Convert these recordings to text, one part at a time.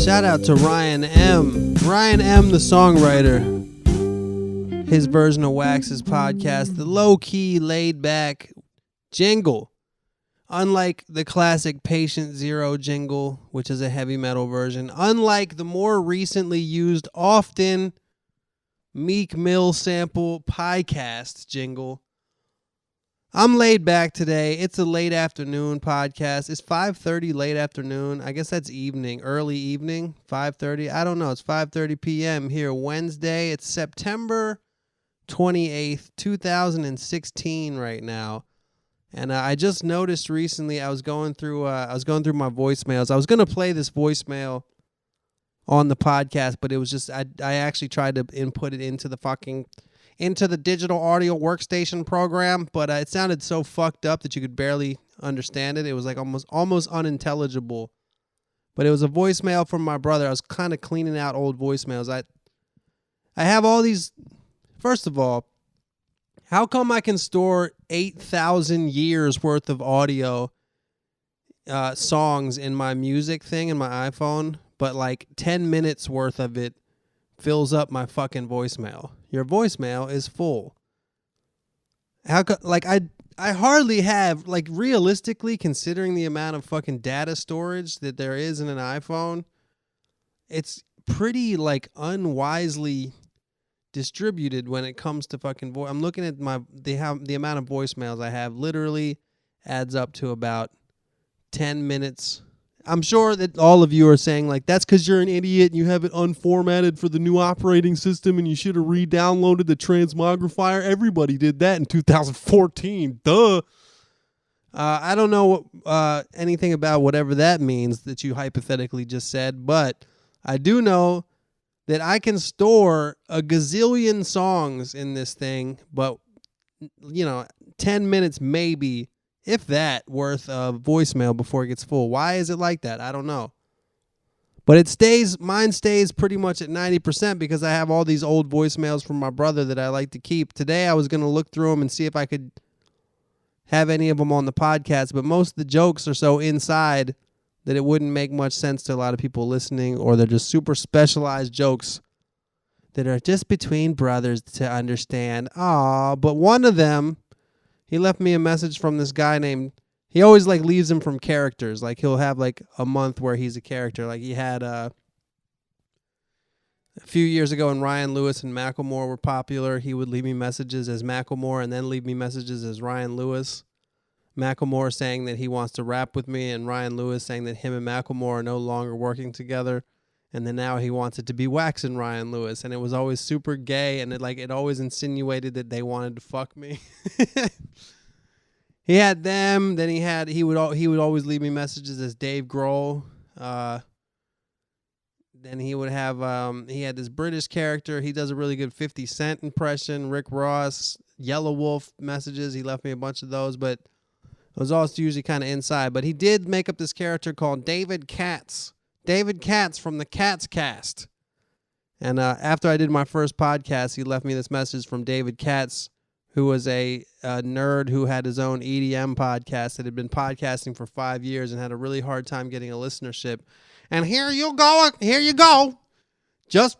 Shout out to Ryan M. Ryan M, the songwriter. His version of Wax's podcast, the low-key, laid-back jingle. Unlike the classic Patient Zero jingle, which is a heavy metal version. Unlike the more recently used, often Meek Mill sample Piecast jingle. I'm laid back today. It's a late afternoon podcast. It's 5:30 late afternoon. I guess that's evening, early evening, 5:30. I don't know. It's 5:30 p.m. here Wednesday. It's September 28th, 2016 right now. And I just noticed recently I was going through my voicemails. I was going to play this voicemail on the podcast, but it was just I actually tried to input it into the digital audio workstation program, but it sounded so fucked up that you could barely understand it. It was like almost unintelligible. But it was a voicemail from my brother. I was kind of cleaning out old voicemails. I have all these. First of all, how come I can store 8,000 years worth of audio songs in my music thing in my iPhone, but like 10 minutes worth of it fills up my fucking voicemail? Your voicemail is full. How like I hardly have, like, realistically, considering the amount of fucking data storage that there is in an iPhone, it's pretty like unwisely distributed when it comes to fucking voice. I'm looking at the amount of voicemails I have literally adds up to about 10 minutes. I'm sure that all of you are saying, like, that's because you're an idiot and you have it unformatted for the new operating system and you should have re-downloaded the Transmogrifier. Everybody did that in 2014. Duh. I don't know anything about whatever that means that you hypothetically just said, but I do know that I can store a gazillion songs in this thing, but, 10 minutes maybe, if that, worth of voicemail before it gets full. Why is it like that? I don't know. But mine stays pretty much at 90% because I have all these old voicemails from my brother that I like to keep. Today I was going to look through them and see if I could have any of them on the podcast, but most of the jokes are so inside that it wouldn't make much sense to a lot of people listening, or they're just super specialized jokes that are just between brothers to understand. But one of them, he left me a message from this guy named, he always like leaves them from characters. Like he'll have like a month where he's a character. Like he had a few years ago when Ryan Lewis and Macklemore were popular, he would leave me messages as Macklemore and then leave me messages as Ryan Lewis. Macklemore saying that he wants to rap with me, and Ryan Lewis saying that him and Macklemore are no longer working together. And then now he wants it to be Wax and Ryan Lewis. And it was always super gay, and it always insinuated that they wanted to fuck me. He had them. Then he would always leave me messages as Dave Grohl. Then he would have he had this British character. He does a really good 50 Cent impression. Rick Ross, Yellow Wolf messages. He left me a bunch of those, but it was also usually kind of inside. But he did make up this character called David Katz. David Katz from the Katz Cast. And after I did my first podcast, he left me this message from David Katz, who was a nerd who had his own EDM podcast that had been podcasting for 5 years and had a really hard time getting a listenership. And here you go. Just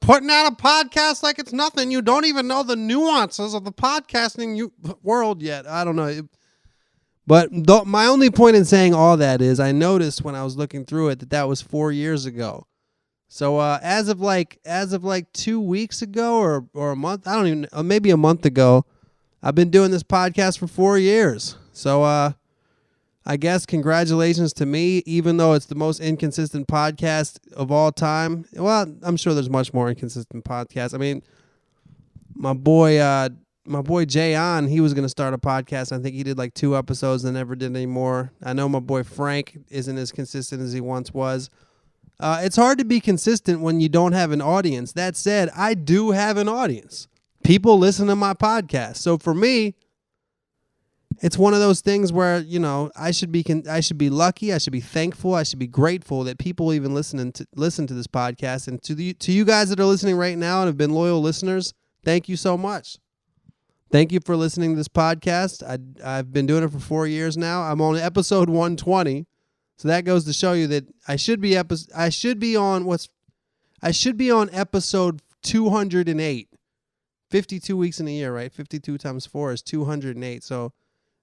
putting out a podcast like it's nothing. You don't even know the nuances of the podcasting world yet. I don't know. But my only point in saying all that is I noticed when I was looking through it that was 4 years ago. So as of like 2 weeks ago or a month, I don't even know, maybe a month ago, I've been doing this podcast for 4 years. So I guess congratulations to me, even though it's the most inconsistent podcast of all time. Well, I'm sure there's much more inconsistent podcasts. I mean, my boy Jay On, he was going to start a podcast. I think he did like 2 episodes and never did any more. I know my boy Frank isn't as consistent as he once was. It's hard to be consistent when you don't have an audience. That said, I do have an audience. People listen to my podcast. So for me, it's one of those things where, I should be lucky. I should be thankful. I should be grateful that people even listen to this podcast. And to you guys that are listening right now and have been loyal listeners, thank you so much. Thank you for listening to this podcast. I've been doing it for 4 years now. I'm on episode 120. So that goes to show you that I should be on episode 208. 52 weeks in a year, right? 52 times 4 is 208. So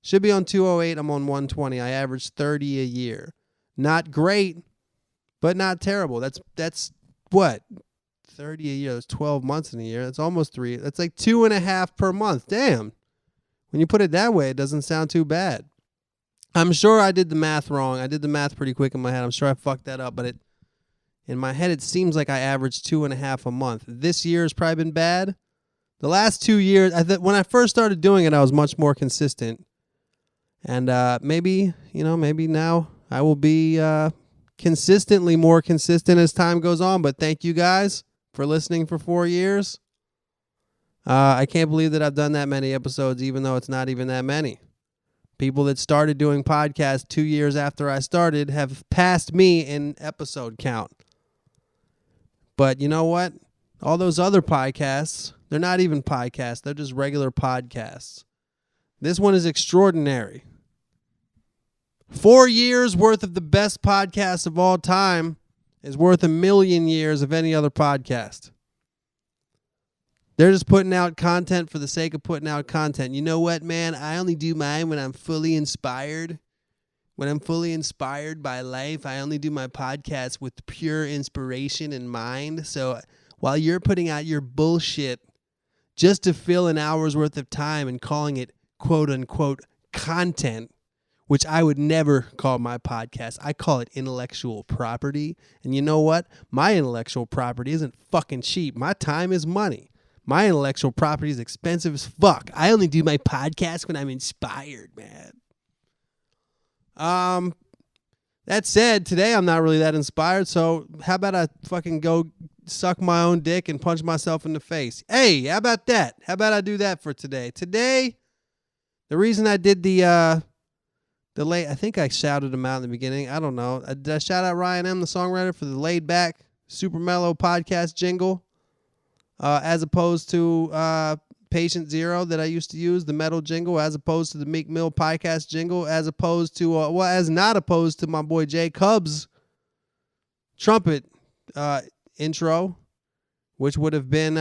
should be on 208. I'm on 120. I average 30 a year. Not great, but not terrible. That's what? 30 a year. That's 12 months in a year. That's almost 3. That's like 2.5 per month. Damn. When you put it that way, it doesn't sound too bad. I'm sure I did the math wrong. I did the math pretty quick in my head. I'm sure I fucked that up, but in my head, it seems like I averaged 2.5 a month. This year has probably been bad. The last 2 years, when I first started doing it, I was much more consistent. And maybe now I will be consistently more consistent as time goes on. But thank you guys for listening for 4 years. I can't believe that I've done that many episodes, even though it's not even that many. People that started doing podcasts 2 years after I started have passed me in episode count. But you know what? All those other podcasts, they're not even podcasts. They're just regular podcasts. This one is extraordinary. 4 years worth of the best podcast of all time is worth 1 million years of any other podcast. They're just putting out content for the sake of putting out content. You know what, man? I only do mine when I'm fully inspired. When I'm fully inspired by life, I only do my podcast with pure inspiration in mind. So while you're putting out your bullshit just to fill an hour's worth of time and calling it quote-unquote content, which I would never call my podcast. I call it intellectual property. And you know what? My intellectual property isn't fucking cheap. My time is money. My intellectual property is expensive as fuck. I only do my podcast when I'm inspired, man. That said, today I'm not really that inspired, so how about I fucking go suck my own dick and punch myself in the face? Hey, how about that? How about I do that for today? Today, the reason I did the late, I think I shouted him out in the beginning. I don't know. Did I shout out Ryan M., the songwriter, for the laid back, super mellow podcast jingle, as opposed to Patient Zero that I used to use, the metal jingle, as opposed to the Meek Mill podcast jingle, as opposed to, as not opposed to my boy Jay Cub's trumpet intro, which would have been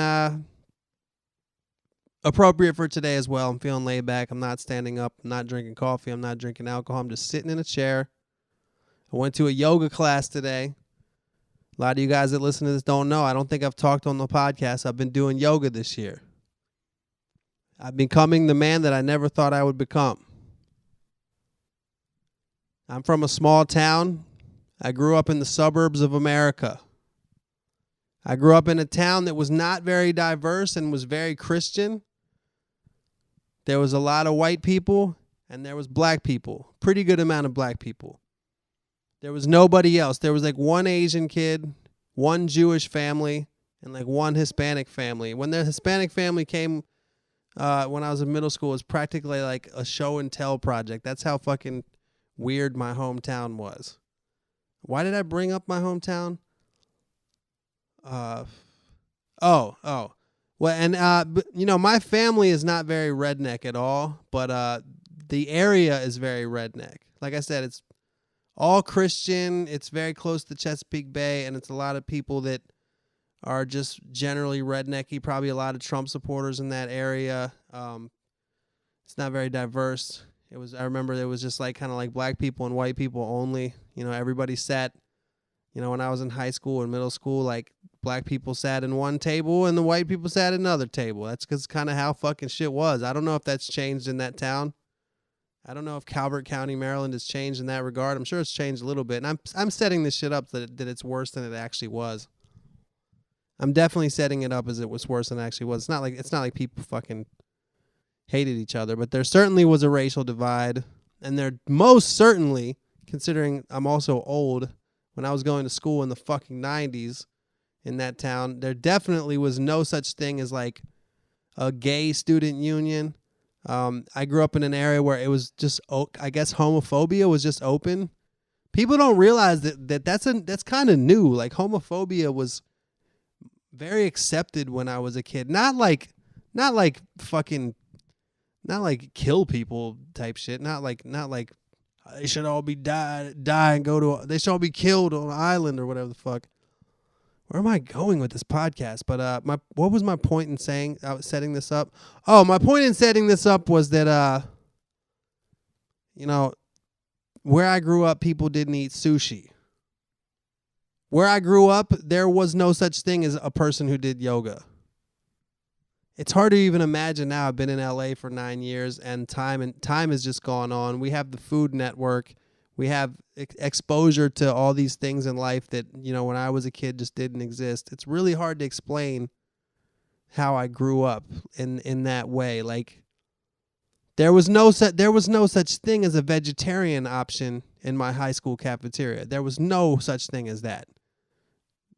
appropriate for today as well. I'm feeling laid back. I'm not standing up. I'm not drinking coffee. I'm not drinking alcohol. I'm just sitting in a chair. I went to a yoga class today. A lot of you guys that listen to this don't know. I don't think I've talked on the podcast. I've been doing yoga this year. I'm becoming the man that I never thought I would become. I'm from a small town. I grew up in the suburbs of America. I grew up in a town that was not very diverse and was very Christian. There was a lot of white people and there was black people. Pretty good amount of black people. There was nobody else. There was like one Asian kid, one Jewish family, and like one Hispanic family. When the Hispanic family came when I was in middle school, it was practically like a show and tell project. That's how fucking weird my hometown was. Why did I bring up my hometown? Well, and my family is not very redneck at all, but the area is very redneck. Like I said, it's all Christian. It's very close to Chesapeake Bay, and it's a lot of people that are just generally rednecky. Probably a lot of Trump supporters in that area. It's not very diverse. I remember it was just like kind of like black people and white people only. Everybody sat. When I was in high school and middle school, like black people sat in one table and the white people sat at another table. That's because kind of how fucking shit was. I don't know if that's changed in that town. I don't know if Calvert County, Maryland has changed in that regard. I'm sure it's changed a little bit. And I'm setting this shit up that it's worse than it actually was. I'm definitely setting it up as it was worse than it actually was. It's not like people fucking hated each other, but there certainly was a racial divide. And there most certainly, considering I'm also old, when I was going to school in the fucking 90s in that town, there definitely was no such thing as like a gay student union. I grew up in an area where it was just, I guess homophobia was just open. People don't realize that's kind of new. Like homophobia was very accepted when I was a kid. Not like kill people type shit. Not like They should all be die and they should all be killed on an island or whatever the fuck. Where am I going with this podcast? But what was my point in saying I was setting this up? Oh, my point in setting this up was that where I grew up, people didn't eat sushi. Where I grew up, there was no such thing as a person who did yoga. It's hard to even imagine now. I've been in LA for 9 years, and time has just gone on. We have the Food Network. We have exposure to all these things in life that, when I was a kid just didn't exist. It's really hard to explain how I grew up in that way. Like, there was no such thing as a vegetarian option in my high school cafeteria. There was no such thing as that.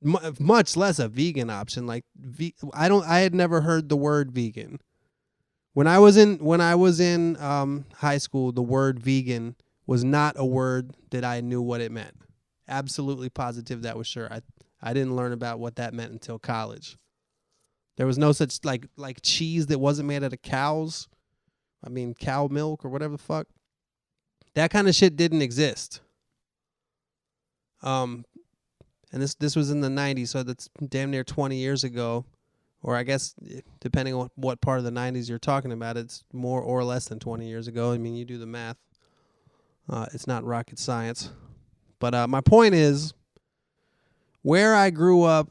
Much less a vegan option. Like, I had never heard the word vegan. When I was in high school, the word vegan was not a word that I knew what it meant. Absolutely positive that was sure. I didn't learn about what that meant until college. There was no such like cheese that wasn't made out of cows. I mean, cow milk or whatever the fuck. That kind of shit didn't exist. And this was in the 90s, so that's damn near 20 years ago. Or I guess, depending on what part of the 90s you're talking about, it's more or less than 20 years ago. I mean, you do the math. It's not rocket science. But my point is, where I grew up,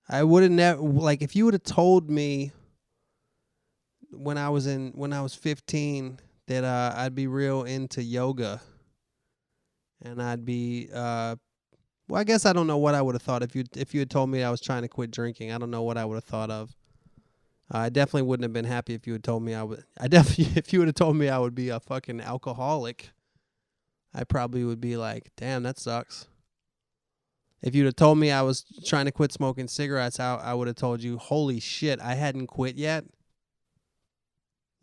I wouldn't if you would have told me when I was 15 that I'd be real into yoga, and I'd be well, I guess I don't know what I would have thought if you had told me I was trying to quit drinking. I don't know what I would have thought of. I definitely wouldn't have been happy if you had told me if you would have told me I would be a fucking alcoholic. I probably would be like, damn, that sucks. If you'd have told me I was trying to quit smoking cigarettes, I would have told you, holy shit, I hadn't quit yet.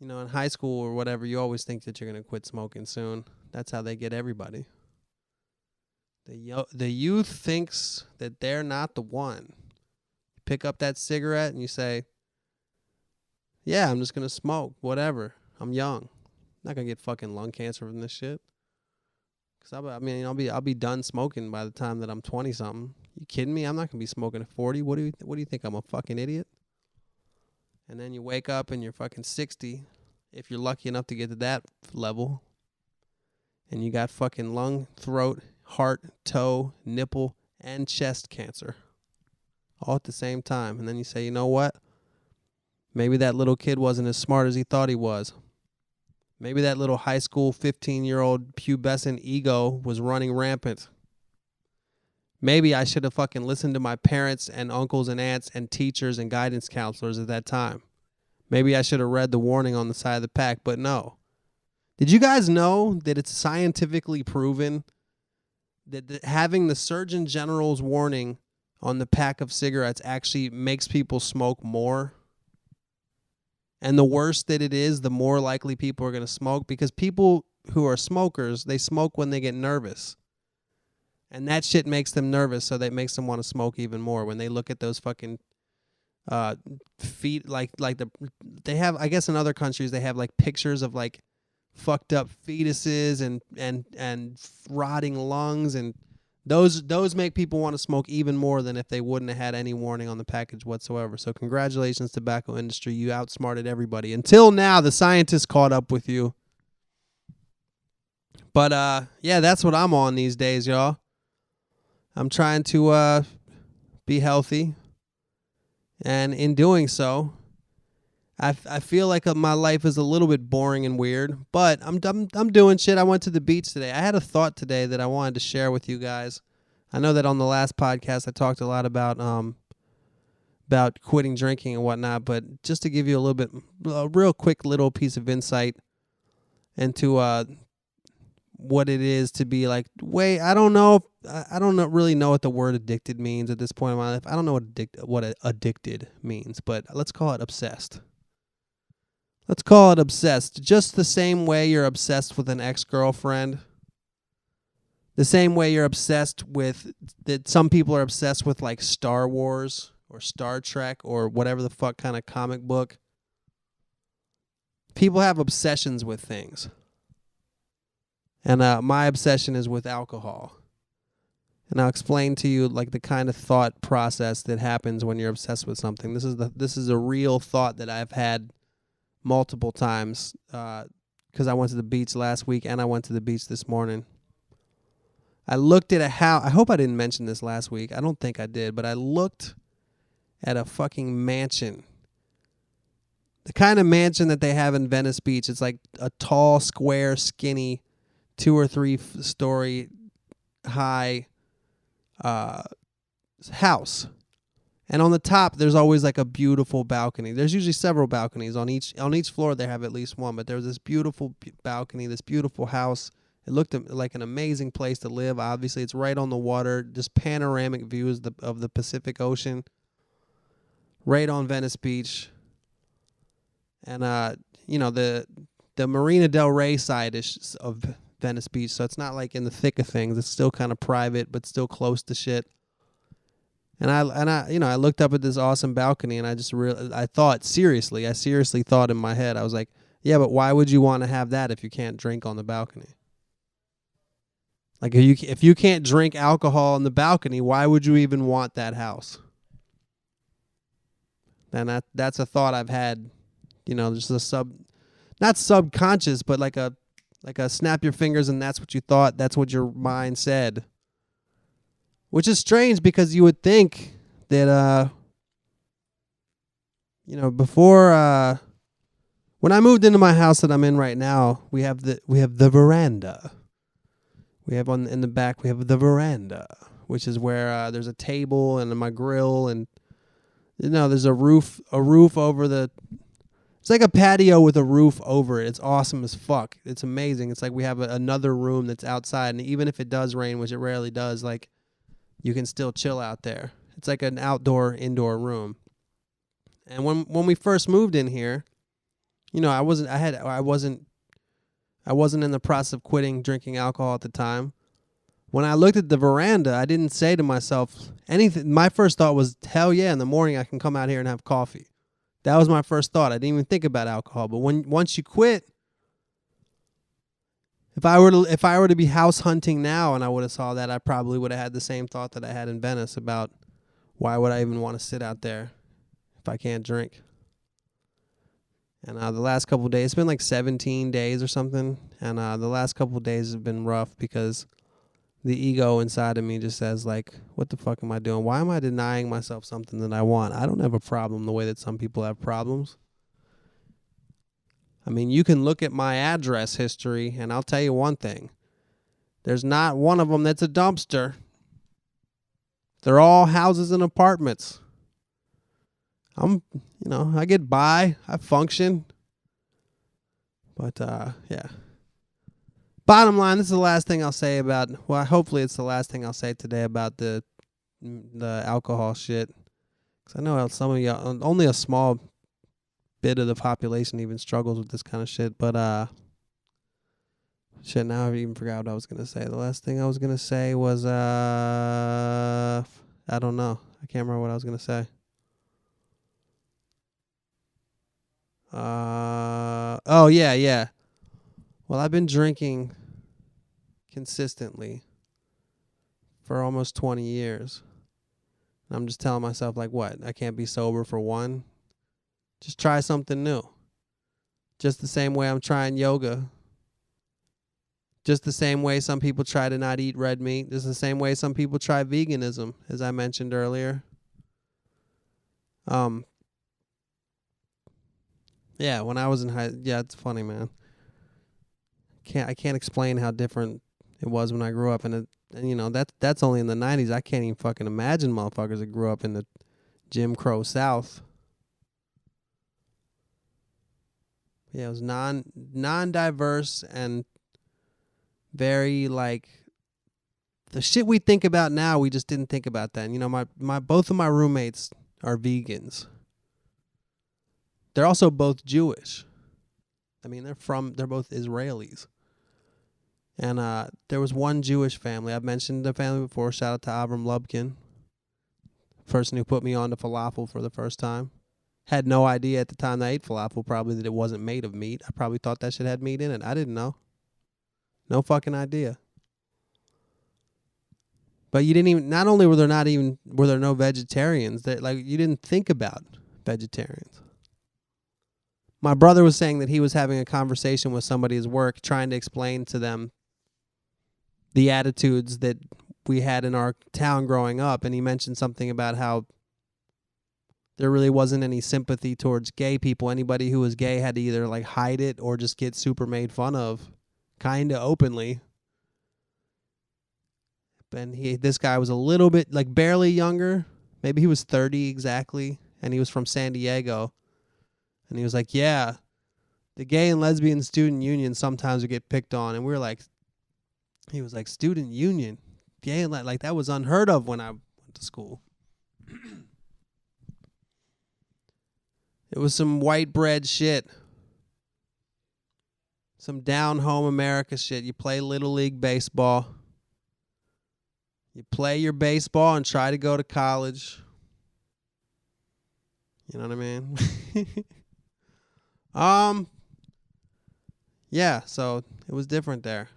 In high school or whatever, you always think that you're going to quit smoking soon. That's how they get everybody. The youth thinks that they're not the one. You pick up that cigarette and you say, yeah, I'm just going to smoke, whatever. I'm young. I'm not going to get fucking lung cancer from this shit. Cause I'll be done smoking by the time that I'm 20 something. You kidding me? I'm not going to be smoking at 40. What do you think? I'm a fucking idiot? And then you wake up and you're fucking 60, if you're lucky enough to get to that level. And you got fucking lung, throat, heart, toe, nipple, and chest cancer all at the same time. And then you say, you know what? Maybe that little kid wasn't as smart as he thought he was. Maybe that little high school 15-year-old pubescent ego was running rampant. Maybe I should have fucking listened to my parents and uncles and aunts and teachers and guidance counselors at that time. Maybe I should have read the warning on the side of the pack, but no. Did you guys know that it's scientifically proven that having the Surgeon General's warning on the pack of cigarettes actually makes people smoke more? And the worse that it is, the more likely people are going to smoke, because people who are smokers, they smoke when they get nervous. And that shit makes them nervous, so that makes them want to smoke even more. When they look at those fucking feet, they have, I guess in other countries, they have like pictures of like fucked up fetuses and rotting lungs, and those make people want to smoke even more than if they wouldn't have had any warning on the package whatsoever. So congratulations, tobacco industry. You outsmarted everybody. Until now, the scientists caught up with you. But yeah, that's what I'm on these days, y'all. I'm trying to be healthy, and in doing so, I feel like my life is a little bit boring and weird, but I'm doing shit. I went to the beach today. I had a thought today that I wanted to share with you guys. I know that on the last podcast I talked a lot about quitting drinking and whatnot, but just to give you a real quick little piece of insight into what it is to be like, I don't really know what the word addicted means at this point in my life. I don't know what addicted means, but let's call it obsessed. Let's call it obsessed. Just the same way you're obsessed with an ex-girlfriend. The same way you're obsessed with, that some people are obsessed with like Star Wars or Star Trek or whatever the fuck kind of comic book. People have obsessions with things. And my obsession is with alcohol. And I'll explain to you like the kind of thought process that happens when you're obsessed with something. This is a real thought that I've had multiple times because I went to the beach last week and I went to the beach this morning. I looked at a house. I hope I didn't mention this last week. I don't think I did, but I looked at a fucking mansion. The kind of mansion that they have in Venice Beach. It's like a tall, square, skinny, 2 or 3 story high house. And on the top, there's always like a beautiful balcony. There's usually several balconies on each floor. They have at least one, but there's this beautiful balcony, this beautiful house. It looked like an amazing place to live. Obviously, it's right on the water, just panoramic views of the Pacific Ocean, right on Venice Beach. And the Marina Del Rey side is of Venice Beach, so it's not like in the thick of things. It's still kind of private, but still close to shit. And I looked up at this awesome balcony, and I seriously thought in my head, I was like, yeah, but why would you want to have that if you can't drink on the balcony? Like, if you can't drink alcohol on the balcony, why would you even want that house? And that's a thought I've had, just not subconscious, but like a snap your fingers and that's what you thought, that's what your mind said. Which is strange because you would think that, before, when I moved into my house that I'm in right now, we have the veranda. We have in the back, we have the veranda, which is where there's a table and my grill and, there's a roof over it's like a patio with a roof over it. It's awesome as fuck. It's amazing. It's like we have another room that's outside, and even if it does rain, which it rarely does, like, you can still chill out there. It's like an indoor room. And when we first moved in here, I wasn't in the process of quitting drinking alcohol at the time. When I looked at the veranda, I didn't say to myself anything. My first thought was, hell yeah, in the morning I can come out here and have coffee. That was my first thought. I didn't even think about alcohol. But once you quit, if I were to be house hunting now and I would have saw that, I probably would have had the same thought that I had in Venice about why would I even want to sit out there if I can't drink. And the last couple of days, it's been like 17 days or something. And the last couple of days have been rough because the ego inside of me just says, like, what the fuck am I doing? Why am I denying myself something that I want? I don't have a problem the way that some people have problems. I mean, you can look at my address history, and I'll tell you one thing. There's not one of them that's a dumpster. They're all houses and apartments. I get by. I function. But, yeah. Bottom line, this is the last thing I'll say about, well, hopefully it's the last thing I'll say today about the alcohol shit. Because I know some of y'all, only a small bit of the population even struggles with this kind of shit. But, now I've even forgot what I was going to say. The last thing I was going to say was, I don't know. I can't remember what I was going to say. Oh, yeah. Well, I've been drinking consistently for almost 20 years. I'm just telling myself, like, what? I can't be sober for one? Just try something new. Just the same way I'm trying yoga. Just the same way some people try to not eat red meat. Just the same way some people try veganism, as I mentioned earlier. Yeah, when I was in it's funny, man. I can't explain how different it was when I grew up, and that's only in the 90s. I can't even fucking imagine motherfuckers that grew up in the Jim Crow South. Yeah, it was non-diverse and very, like, the shit we think about now, we just didn't think about then. My both of my roommates are vegans. They're also both Jewish. I mean, they're both Israelis. And there was one Jewish family. I've mentioned the family before. Shout out to Avram Lubkin, person who put me on to falafel for the first time. Had no idea at the time that I ate falafel probably that it wasn't made of meat. I probably thought that shit had meat in it. I didn't know. No fucking idea. But you didn't even, not only were there no vegetarians, that like you didn't think about vegetarians. My brother was saying that he was having a conversation with somebody at his work trying to explain to them the attitudes that we had in our town growing up, and he mentioned something about how there really wasn't any sympathy towards gay people. Anybody who was gay had to either like hide it or just get super made fun of, kind of openly. And this guy was a little bit, like, barely younger. Maybe he was 30 exactly, and he was from San Diego. And he was like, yeah, the gay and lesbian student union sometimes would get picked on. And we were like, he was like, student union? Gay and like that was unheard of when I went to school. It was some white bread shit. Some down home America shit. You play Little League baseball. You play your baseball and try to go to college. You know what I mean? Yeah, so it was different there.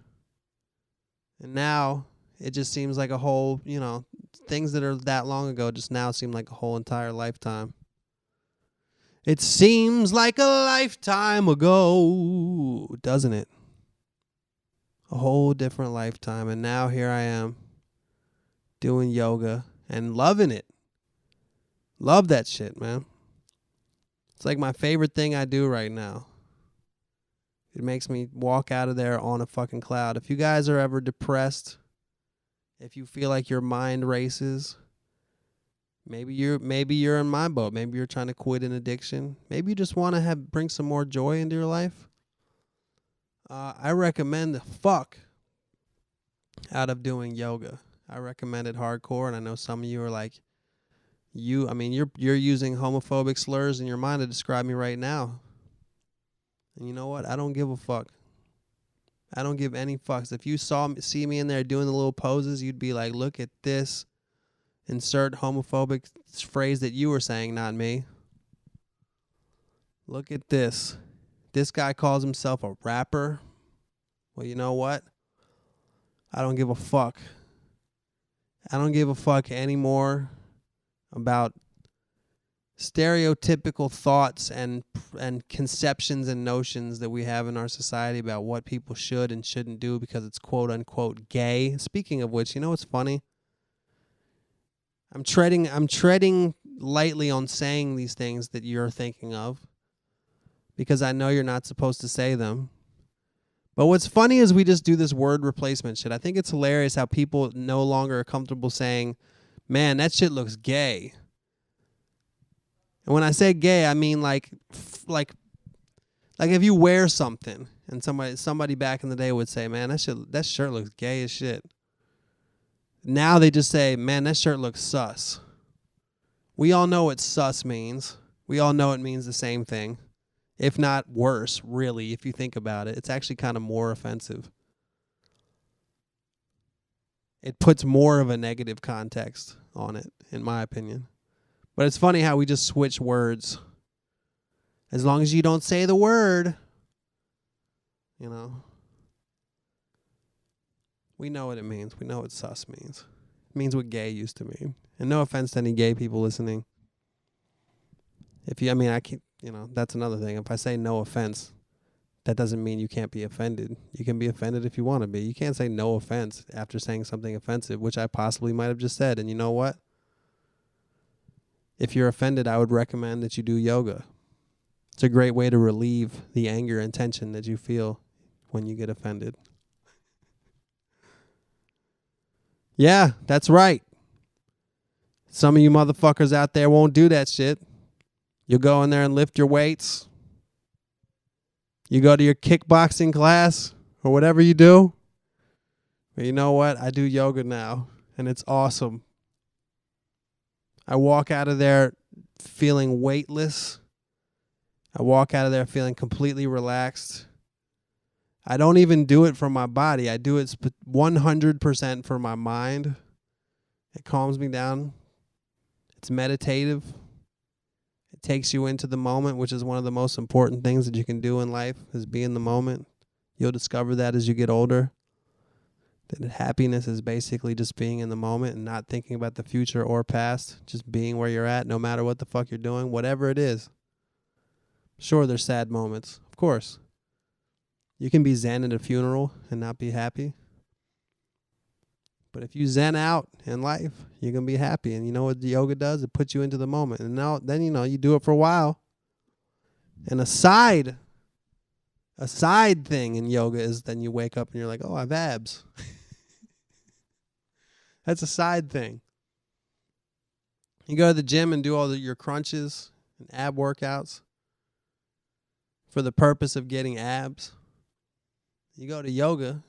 And now it just seems like a whole, things that are that long ago just now seem like a whole entire lifetime. It seems like a lifetime ago, doesn't it? A whole different lifetime. And now here I am doing yoga and loving it. Love that shit, man. It's like my favorite thing I do right now. It makes me walk out of there on a fucking cloud. If you guys are ever depressed, if you feel like your mind races, maybe you're in my boat. Maybe you're trying to quit an addiction. Maybe you just want to bring some more joy into your life. I recommend the fuck out of doing yoga. I recommend it hardcore, and I know some of you are like, you're using homophobic slurs in your mind to describe me right now. And you know what? I don't give a fuck. I don't give any fucks. If you see me in there doing the little poses, you'd be like, look at this. Insert homophobic phrase that you were saying, not me. Look at this. This guy calls himself a rapper. Well, you know what? I don't give a fuck. I don't give a fuck anymore about stereotypical thoughts and conceptions and notions that we have in our society about what people should and shouldn't do because it's quote unquote gay. Speaking of which, you know what's funny? I'm treading lightly on saying these things that you're thinking of because I know you're not supposed to say them. But what's funny is we just do this word replacement shit. I think it's hilarious how people no longer are comfortable saying, man, that shit looks gay. And when I say gay, I mean like if you wear something and somebody back in the day would say, man, that shirt looks gay as shit. Now they just say, man, that shirt looks sus. We all know what sus means. We all know it means the same thing. If not worse, really, if you think about it. It's actually kind of more offensive. It puts more of a negative context on it, in my opinion. But it's funny how we just switch words. As long as you don't say the word, we know what it means. We know what sus means. It means what gay used to mean. And no offense to any gay people listening. That's another thing. If I say no offense, that doesn't mean you can't be offended. You can be offended if you want to be. You can't say no offense after saying something offensive, which I possibly might have just said. And you know what? If you're offended, I would recommend that you do yoga. It's a great way to relieve the anger and tension that you feel when you get offended. Yeah, that's right. Some of you motherfuckers out there won't do that shit. You'll go in there and lift your weights. You go to your kickboxing class or whatever you do. But you know what? I do yoga now, and it's awesome. I walk out of there feeling weightless. I walk out of there feeling completely relaxed. I don't even do it for my body. I do it 100% for my mind. It calms me down. It's meditative. It takes you into the moment, which is one of the most important things that you can do in life, is be in the moment. You'll discover that as you get older. That happiness is basically just being in the moment and not thinking about the future or past, just being where you're at no matter what the fuck you're doing, whatever it is. Sure, there's sad moments, of course. You can be zen at a funeral and not be happy. But if you zen out in life, you're going to be happy. And you know what yoga does? It puts you into the moment. And then you do it for a while. And a side thing in yoga is then you wake up and you're like, oh, I have abs. That's a side thing. You go to the gym and do all your crunches and ab workouts for the purpose of getting abs. You go to yoga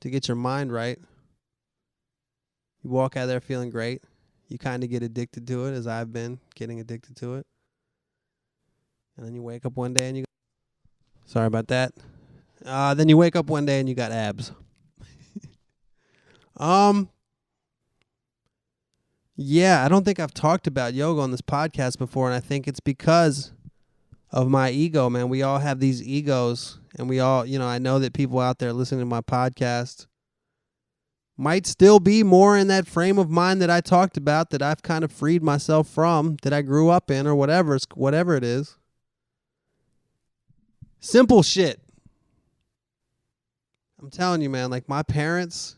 to get your mind right. You walk out of there feeling great. You kind of get addicted to it, as I've been getting addicted to it. And then you wake up one day and sorry about that. Then you wake up one day and you got abs. Yeah, I don't think I've talked about yoga on this podcast before, and I think it's because of my ego, man. We all have these egos, and we all, I know that people out there listening to my podcast might still be more in that frame of mind that I talked about, that I've kind of freed myself from, that I grew up in, or whatever it is. Simple shit. I'm telling you, man, like my parents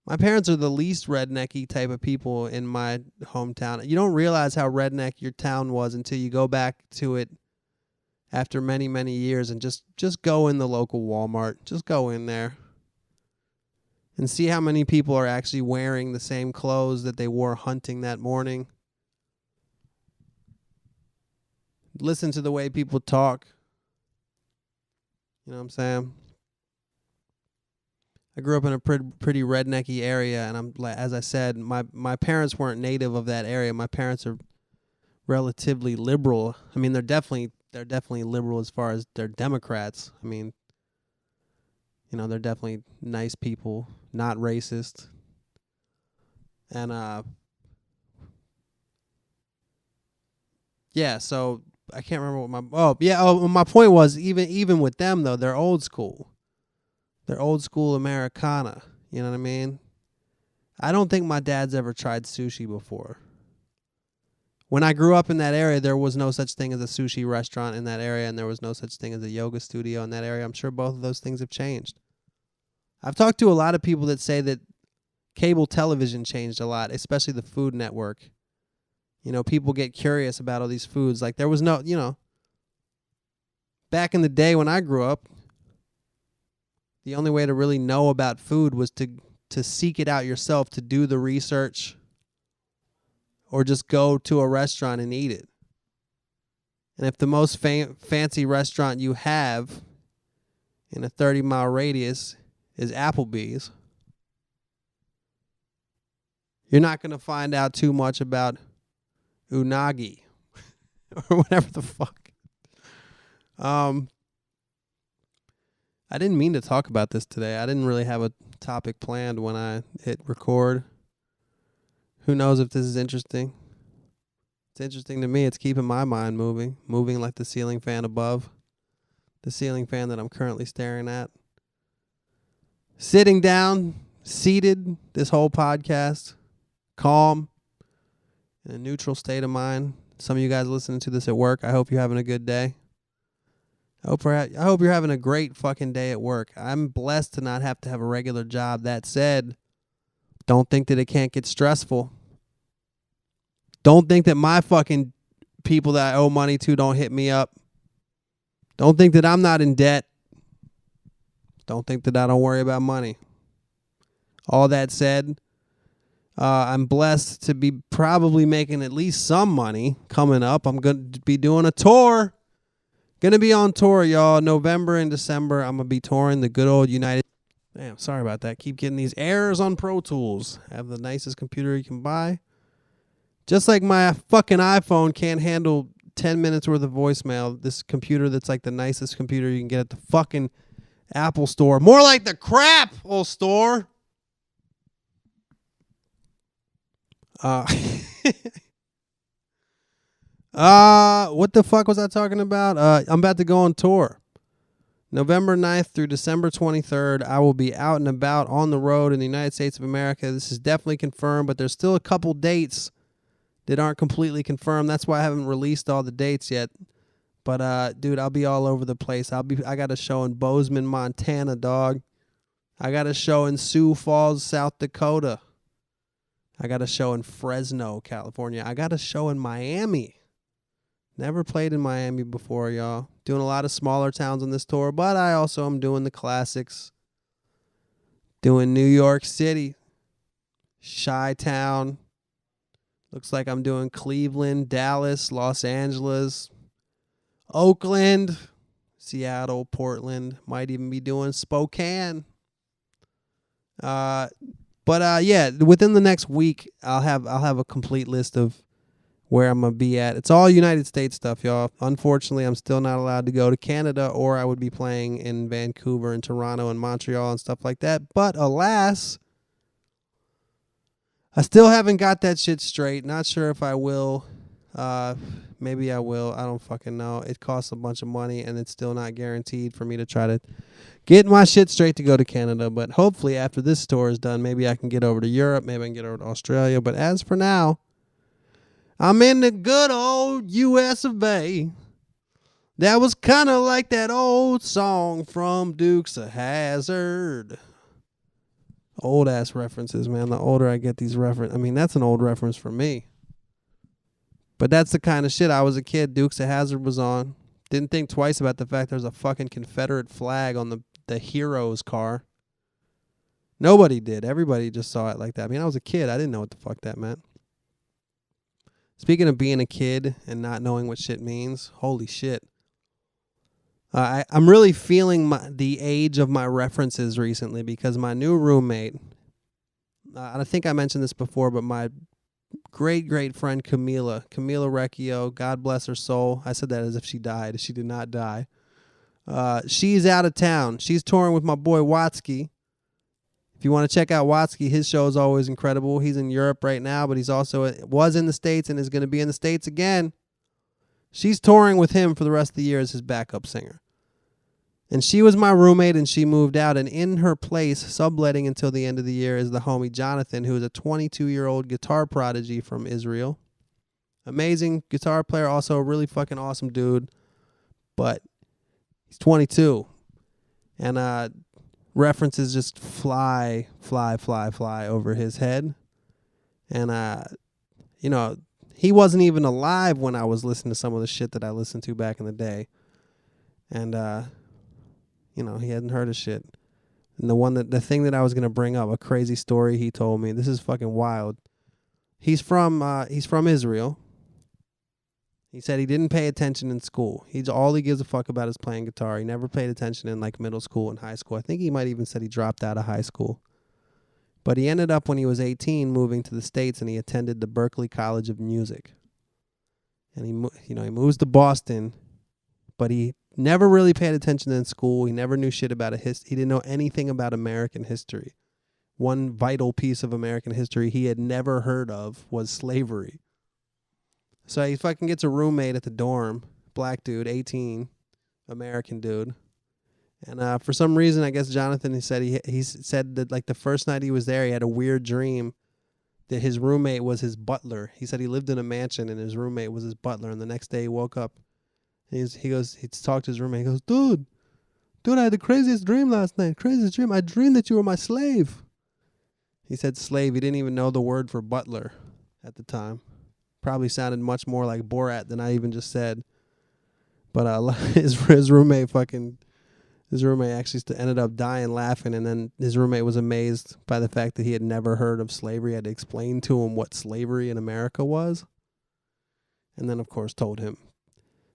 are the least rednecky type of people in my hometown. You don't realize how redneck your town was until you go back to it after many, many years and just go in the local Walmart. Just go in there and see how many people are actually wearing the same clothes that they wore hunting that morning. Listen to the way people talk. You know what I'm saying? I grew up in a pretty rednecky area, and as I said, my parents weren't native of that area. My parents are relatively liberal. I mean, they're definitely liberal as far as they're Democrats. I mean, they're definitely nice people, not racist. And yeah, so I can't remember what my point was, even with them though, they're old school. They're old school Americana. You know what I mean? I don't think my dad's ever tried sushi before. When I grew up in that area, there was no such thing as a sushi restaurant in that area, and there was no such thing as a yoga studio in that area. I'm sure both of those things have changed. I've talked to a lot of people that say that cable television changed a lot, especially the Food Network. People get curious about all these foods. Like there was no, back in the day when I grew up, the only way to really know about food was to seek it out yourself, to do the research, or just go to a restaurant and eat it. And if the most fancy restaurant you have in a 30-mile radius is Applebee's, you're not going to find out too much about unagi or whatever the fuck. I didn't mean to talk about this today. I didn't really have a topic planned when I hit record. Who knows if this is interesting? It's interesting to me. It's keeping my mind moving like the ceiling fan above. The ceiling fan that I'm currently staring at. Sitting down, seated, this whole podcast, calm, in a neutral state of mind. Some of you guys listening to this at work, I hope you're having a good day. I hope you're having a great fucking day at work. I'm blessed to not have to have a regular job. That said, don't think that it can't get stressful. Don't think that my fucking people that I owe money to don't hit me up. Don't think that I'm not in debt. Don't think that I don't worry about money. All that said, I'm blessed to be probably making at least some money coming up. I'm going to be doing a tour. Going to be on tour, y'all. November and December, I'm going to be touring the good old United. Damn, sorry about that. Keep getting these errors on Pro Tools. I have the nicest computer you can buy. Just like my fucking iPhone can't handle 10 minutes worth of voicemail, this computer that's like the nicest computer you can get at the fucking Apple store. More like the crap old store. What the fuck was I talking about? I'm about to go on tour. November 9th through December 23rd, I will be out and about on the road in the United States of America. This is definitely confirmed, but there's still a couple dates that aren't completely confirmed. That's why I haven't released all the dates yet. But dude, I'll be all over the place. I got a show in Bozeman, Montana, dog. I got a show in Sioux Falls, South Dakota. I got a show in Fresno, California. I got a show in Miami. Never played in Miami before, y'all. Doing a lot of smaller towns on this tour, but I also am doing the classics. Doing New York City, Chi-Town. Looks like I'm doing Cleveland, Dallas, Los Angeles, Oakland, Seattle, Portland. Might even be doing Spokane. Yeah, within the next week, I'll have a complete list of where I'm going to be at. It's all United States stuff, y'all. Unfortunately, I'm still not allowed to go to Canada, or I would be playing in Vancouver and Toronto and Montreal and stuff like that. But alas, I still haven't got that shit straight. Not sure if I will. Maybe I will. I don't fucking know. It costs a bunch of money, and it's still not guaranteed for me to try to get my shit straight to go to Canada. But hopefully after this tour is done, maybe I can get over to Europe. Maybe I can get over to Australia. But as for now, I'm in the good old U.S. of A. That was kind of like that old song from Dukes of Hazzard. Old ass references, man. The older I get these references, I mean, that's an old reference for me. But that's the kind of shit. I was a kid. Dukes of Hazzard was on. Didn't think twice about the fact there's a fucking Confederate flag on the Heroes car. Nobody did. Everybody just saw it like that. I mean, I was a kid. I didn't know what the fuck that meant. Speaking of being a kid and not knowing what shit means, holy shit. I'm really feeling the age of my references recently because my new roommate, I think I mentioned this before, but my great friend Camila Recchio, God bless her soul. I said that as if she died. She did not die. She's out of town. She's touring with my boy Watsky. If you want to check out Watsky, his show is always incredible. He's in Europe right now, but he's also was in the States and is going to be in the States again. She's touring with him for the rest of the year as his backup singer. And she was my roommate, and she moved out. And in her place, subletting until the end of the year, is the homie Jonathan, who is a 22-year-old guitar prodigy from Israel. Amazing guitar player, also a really fucking awesome dude. But he's 22. And references just fly over his head. And, he wasn't even alive when I was listening to some of the shit that I listened to back in the day. And, he hadn't heard of shit. And the thing that I was going to bring up, a crazy story he told me. This is fucking wild. He's from Israel. He said he didn't pay attention in school. All he gives a fuck about is playing guitar. He never paid attention in like middle school and high school. I think he might even said he dropped out of high school. But he ended up when he was 18 moving to the States, and he attended the Berklee College of Music. And he moves to Boston, but he never really paid attention in school. He never knew shit about he didn't know anything about American history. One vital piece of American history he had never heard of was slavery. So he fucking gets a roommate at the dorm, black dude, 18, American dude. And for some reason, I guess Jonathan, he said that like the first night he was there, he had a weird dream that his roommate was his butler. He said he lived in a mansion and his roommate was his butler. And the next day he woke up, and he talked to his roommate. He goes, dude, I had the craziest dream last night. Craziest dream. I dreamed that you were my slave. He said slave. He didn't even know the word for butler at the time. Probably sounded much more like Borat than I even just said. But his roommate actually ended up dying laughing, and then his roommate was amazed by the fact that he had never heard of slavery. I had to explain to him what slavery in America was. And then, of course, told him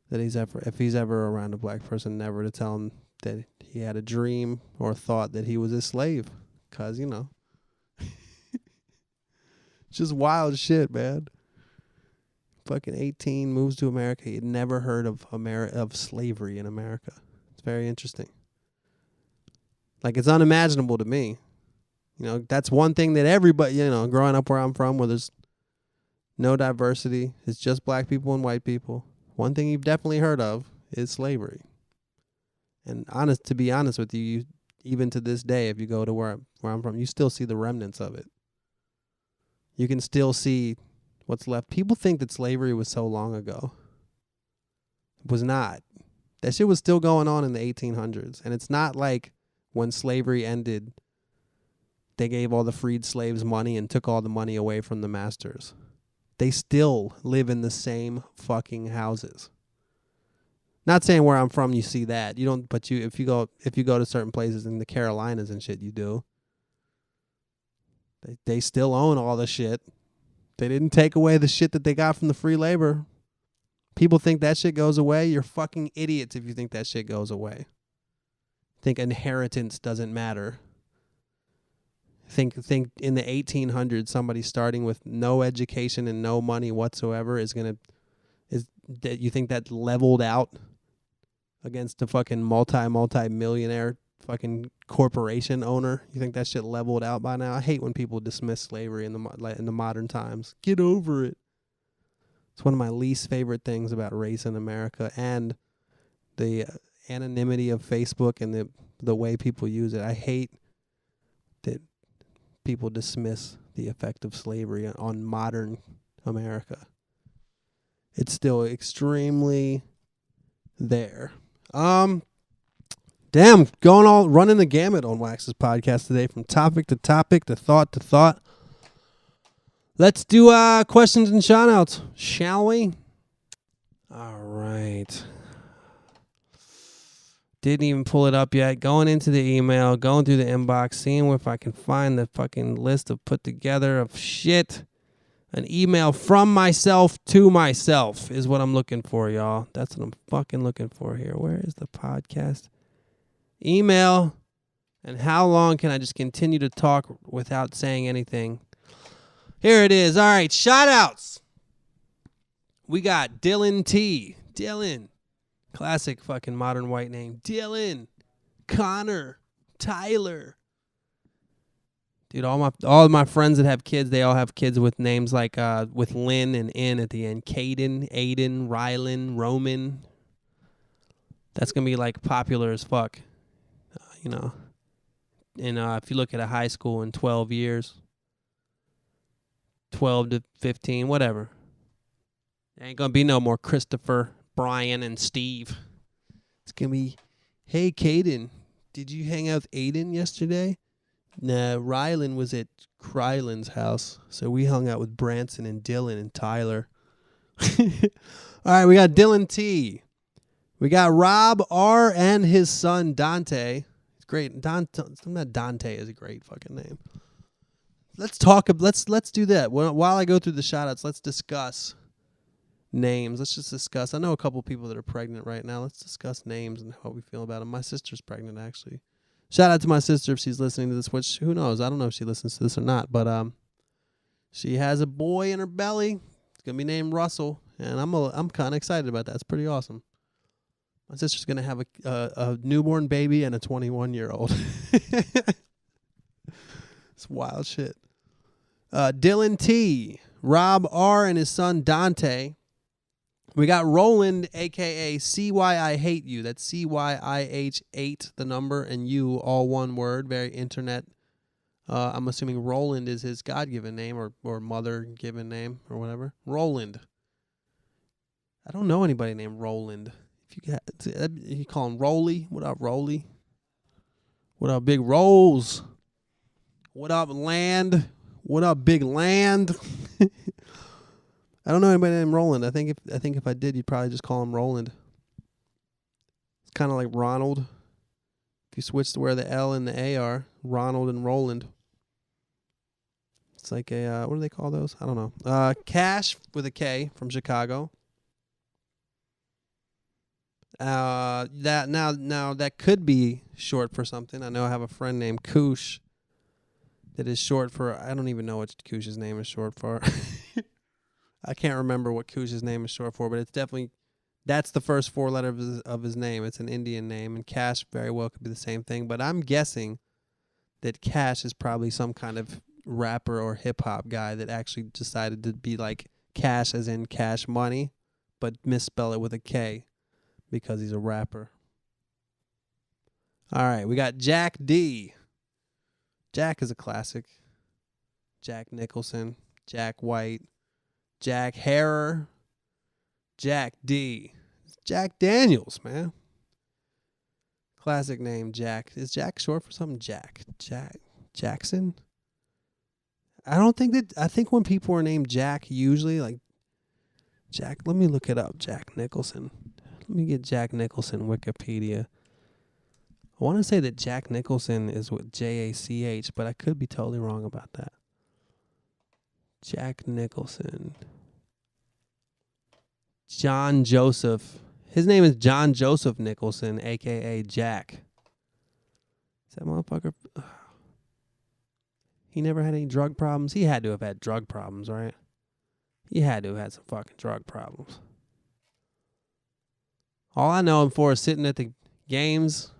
that if he's ever around a black person, never to tell him that he had a dream or thought that he was a slave. Because, just wild shit, man. Fucking 18, moves to America. He had never heard of slavery in America. It's very interesting. Like, it's unimaginable to me. That's one thing that everybody, growing up where I'm from, where there's no diversity, it's just black people and white people. One thing you've definitely heard of is slavery. And to be honest with you, even to this day, if you go to where I'm from, you still see the remnants of it. You can still see what's left. People think that slavery was so long ago. It was not. That shit was still going on in the 1800s. And it's not like when slavery ended, they gave all the freed slaves money and took all the money away from the masters. They still live in the same fucking houses. Not saying where I'm from you see that. You don't, but if you go to certain places in the Carolinas and shit, you do. They still own all the shit. They didn't take away the shit that they got from the free labor. People think that shit goes away. You're fucking idiots if you think that shit goes away. Think inheritance doesn't matter. Think in the 1800s, somebody starting with no education and no money whatsoever you think that leveled out against a fucking multi-millionaire fucking corporation owner? You think that shit leveled out by now? I hate when people dismiss slavery in the modern times. Get over it. It's one of my least favorite things about race in America and the anonymity of Facebook and the way people use it. I hate that people dismiss the effect of slavery on modern America. It's still extremely there. Running the gamut on Wax's podcast today, from topic to topic to thought to thought. Let's do questions and shout-outs, shall we? All right. Didn't even pull it up yet. Going into the email, going through the inbox, seeing if I can find the fucking list of put together of shit. An email from myself to myself is what I'm looking for, y'all. That's what I'm fucking looking for here. Where is the podcast? Email. And how long can I just continue to talk without saying anything? Here it is. All right, shout-outs. We got Dylan T. Dylan. Classic fucking modern white name. Dylan. Connor. Tyler. Dude, all of my friends that have kids, they all have kids with names like with Lynn and N at the end. Caden, Aiden, Rylan, Roman. That's going to be like popular as fuck. And if you look at a high school in 12 years, 12 to 15, whatever. There ain't going to be no more Christopher, Brian, and Steve. It's going to be, hey, Caden, did you hang out with Aiden yesterday? Nah, Rylan was at Krylan's house, so we hung out with Branson and Dylan and Tyler. All right, we got Dylan T. We got Rob R. and his son Dante. It's great. Dante is a great fucking name. Let's do that. While I go through the shout-outs, let's discuss names. Let's just discuss. I know a couple people that are pregnant right now. Let's discuss names and how we feel about them. My sister's pregnant, actually. Shout out to my sister if she's listening to this, which who knows? I don't know if she listens to this or not, but she has a boy in her belly. It's gonna be named Russell, and I'm kind of excited about that. It's pretty awesome. My sister's gonna have a newborn baby and a 21-year-old. It's wild shit. Dylan T, Rob R, and his son Dante. We got Roland, a.k.a. CY I Hate You. That's CYIH8, the number, and you, all one word. Very internet. I'm assuming Roland is his God-given name or mother-given name or whatever. Roland. I don't know anybody named Roland. You call him Rolly. What up, Rolly? What up, Big Rolls? What up, Land? What up, Big Land? I don't know anybody named Roland. I think if I did, you'd probably just call him Roland. It's kind of like Ronald. If you switch to where the L and the A are, Ronald and Roland. It's like a what do they call those? I don't know. Cash with a K from Chicago. That could be short for something. I know I have a friend named Koosh that is short for. I don't even know what Koosh's name is short for. I can't remember what Koosh's name is short for, but it's definitely, that's the first four letters of his name. It's an Indian name, and Cash very well could be the same thing. But I'm guessing that Cash is probably some kind of rapper or hip-hop guy that actually decided to be like Cash as in cash money, but misspell it with a K because he's a rapper. All right, we got Jack D. Jack is a classic. Jack Nicholson, Jack White, Jack Harrer, Jack D. Jack Daniels, man. Classic name, Jack. Is Jack short for something? Jackson? I think when people are named Jack, usually like Jack, let me look it up. Jack Nicholson. Let me get Jack Nicholson Wikipedia. I want to say that Jack Nicholson is with Jach, but I could be totally wrong about that. Jack Nicholson. John Joseph. His name is John Joseph Nicholson, a.k.a. Jack. Is that motherfucker? He never had any drug problems? He had to have had drug problems, right? He had to have had some fucking drug problems. All I know him for is sitting at the games,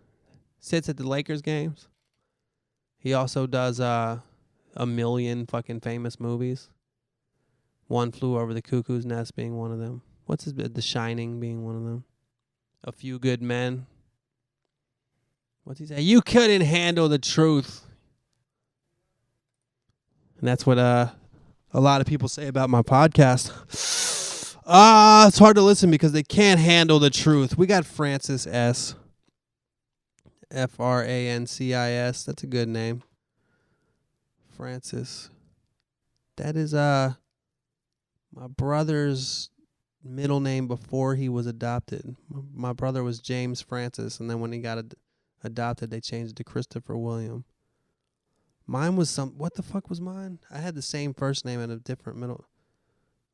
sits at the Lakers games. He also does a million fucking famous movies. One Flew Over the Cuckoo's Nest being one of them. What's his? The Shining being one of them. A Few Good Men. What's he say? You couldn't handle the truth. And that's what a lot of people say about my podcast. It's hard to listen because they can't handle the truth. We got Francis S. Francis. That's a good name. Francis. That is my brother's middle name before he was adopted. My brother was James Francis, and then when he got adopted, they changed it to Christopher William. Mine was what the fuck was mine? I had the same first name and a different middle.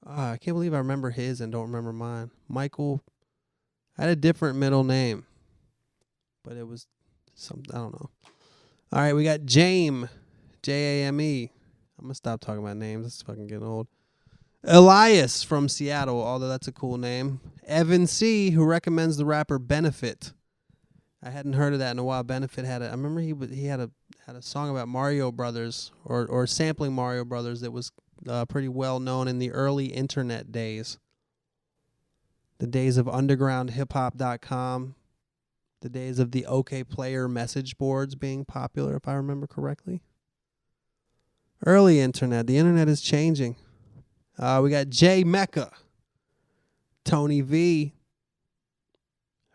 I can't believe I remember his and don't remember mine. Michael. I had a different middle name, but it was something, I don't know. All right, we got Jame, Jame. I'm going to stop talking about names. It's fucking getting old. Elias from Seattle, although that's a cool name. Evan C., who recommends the rapper Benefit. I hadn't heard of that in a while. Benefit I remember he had a song about Mario Brothers or sampling Mario Brothers that was pretty well known in the early internet days. The days of undergroundhiphop.com. The days of the OK Player message boards being popular, if I remember correctly. Early internet. The internet is changing. We got Jay Mecca, Tony V,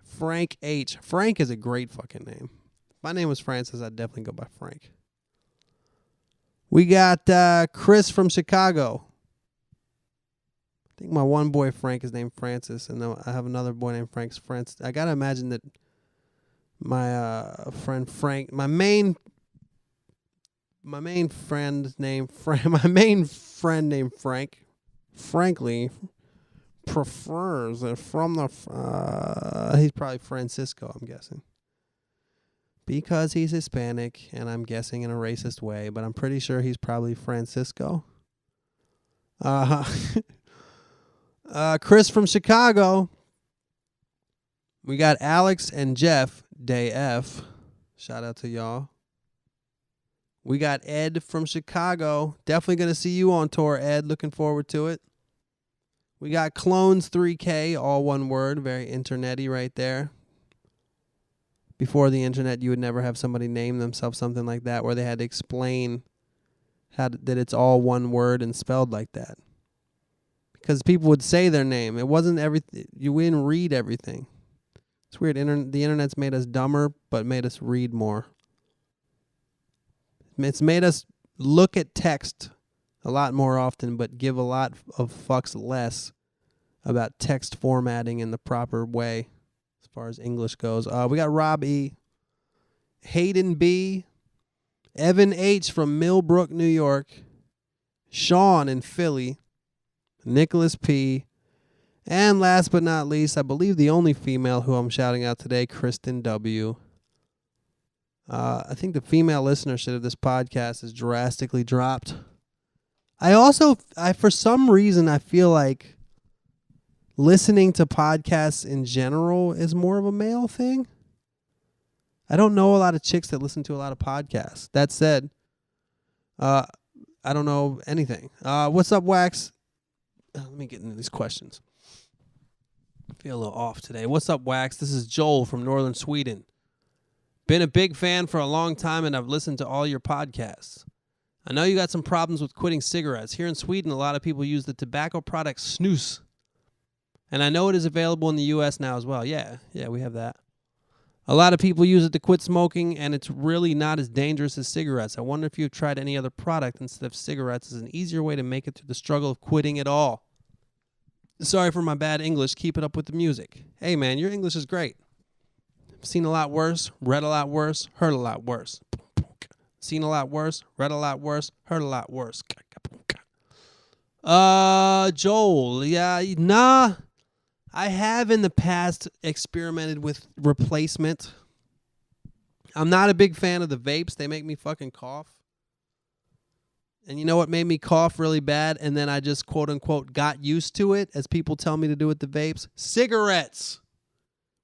Frank H. Frank is a great fucking name. If my name was Francis, I'd definitely go by Frank. We got Chris from Chicago. I think my one boy Frank is named Francis, and then I have another boy named Frank's Francis. I gotta imagine that my friend Frank, my main friend named Frank, frankly, prefers it from the. He's probably Francisco, I'm guessing, because he's Hispanic, and I'm guessing in a racist way, but I'm pretty sure he's probably Francisco. Chris from Chicago. We got Alex and Jeff, Day F. Shout out to y'all. We got Ed from Chicago. Definitely going to see you on tour, Ed. Looking forward to it. We got Clones 3K, all one word. Very internet-y right there. Before the internet, you would never have somebody name themselves something like that where they had to explain that it's all one word and spelled like that. Because people would say their name. It wasn't everything. You wouldn't read everything. It's weird. The internet's made us dumber, but made us read more. It's made us look at text a lot more often, but give a lot of fucks less about text formatting in the proper way as far as English goes. We got Rob E., Hayden B., Evan H. from Millbrook, New York, Sean in Philly, Nicholas P., and last but not least, I believe the only female who I'm shouting out today, Kristen W. I think the female listenership of this podcast has drastically dropped. I for some reason, I feel like listening to podcasts in general is more of a male thing. I don't know a lot of chicks that listen to a lot of podcasts. That said, I don't know anything. What's up, Wax? Let me get into these questions. I feel a little off today. What's up, Wax? This is Joel from Northern Sweden. Been a big fan for a long time, and I've listened to all your podcasts. I know you got some problems with quitting cigarettes. Here in Sweden, a lot of people use the tobacco product snus. And I know it is available in the U.S. now as well. Yeah, we have that. A lot of people use it to quit smoking, and it's really not as dangerous as cigarettes. I wonder if you've tried any other product instead of cigarettes as an easier way to make it through the struggle of quitting it all. Sorry for my bad English. Keep it up with the music. Hey, man, your English is great. I've seen a lot worse, read a lot worse, heard a lot worse. Seen a lot worse, read a lot worse, heard a lot worse. Joel, yeah, I have in the past experimented with replacement. I'm not a big fan of the vapes. They make me fucking cough. And you know what made me cough really bad? And then I just quote unquote got used to it, as people tell me to do with the vapes. Cigarettes.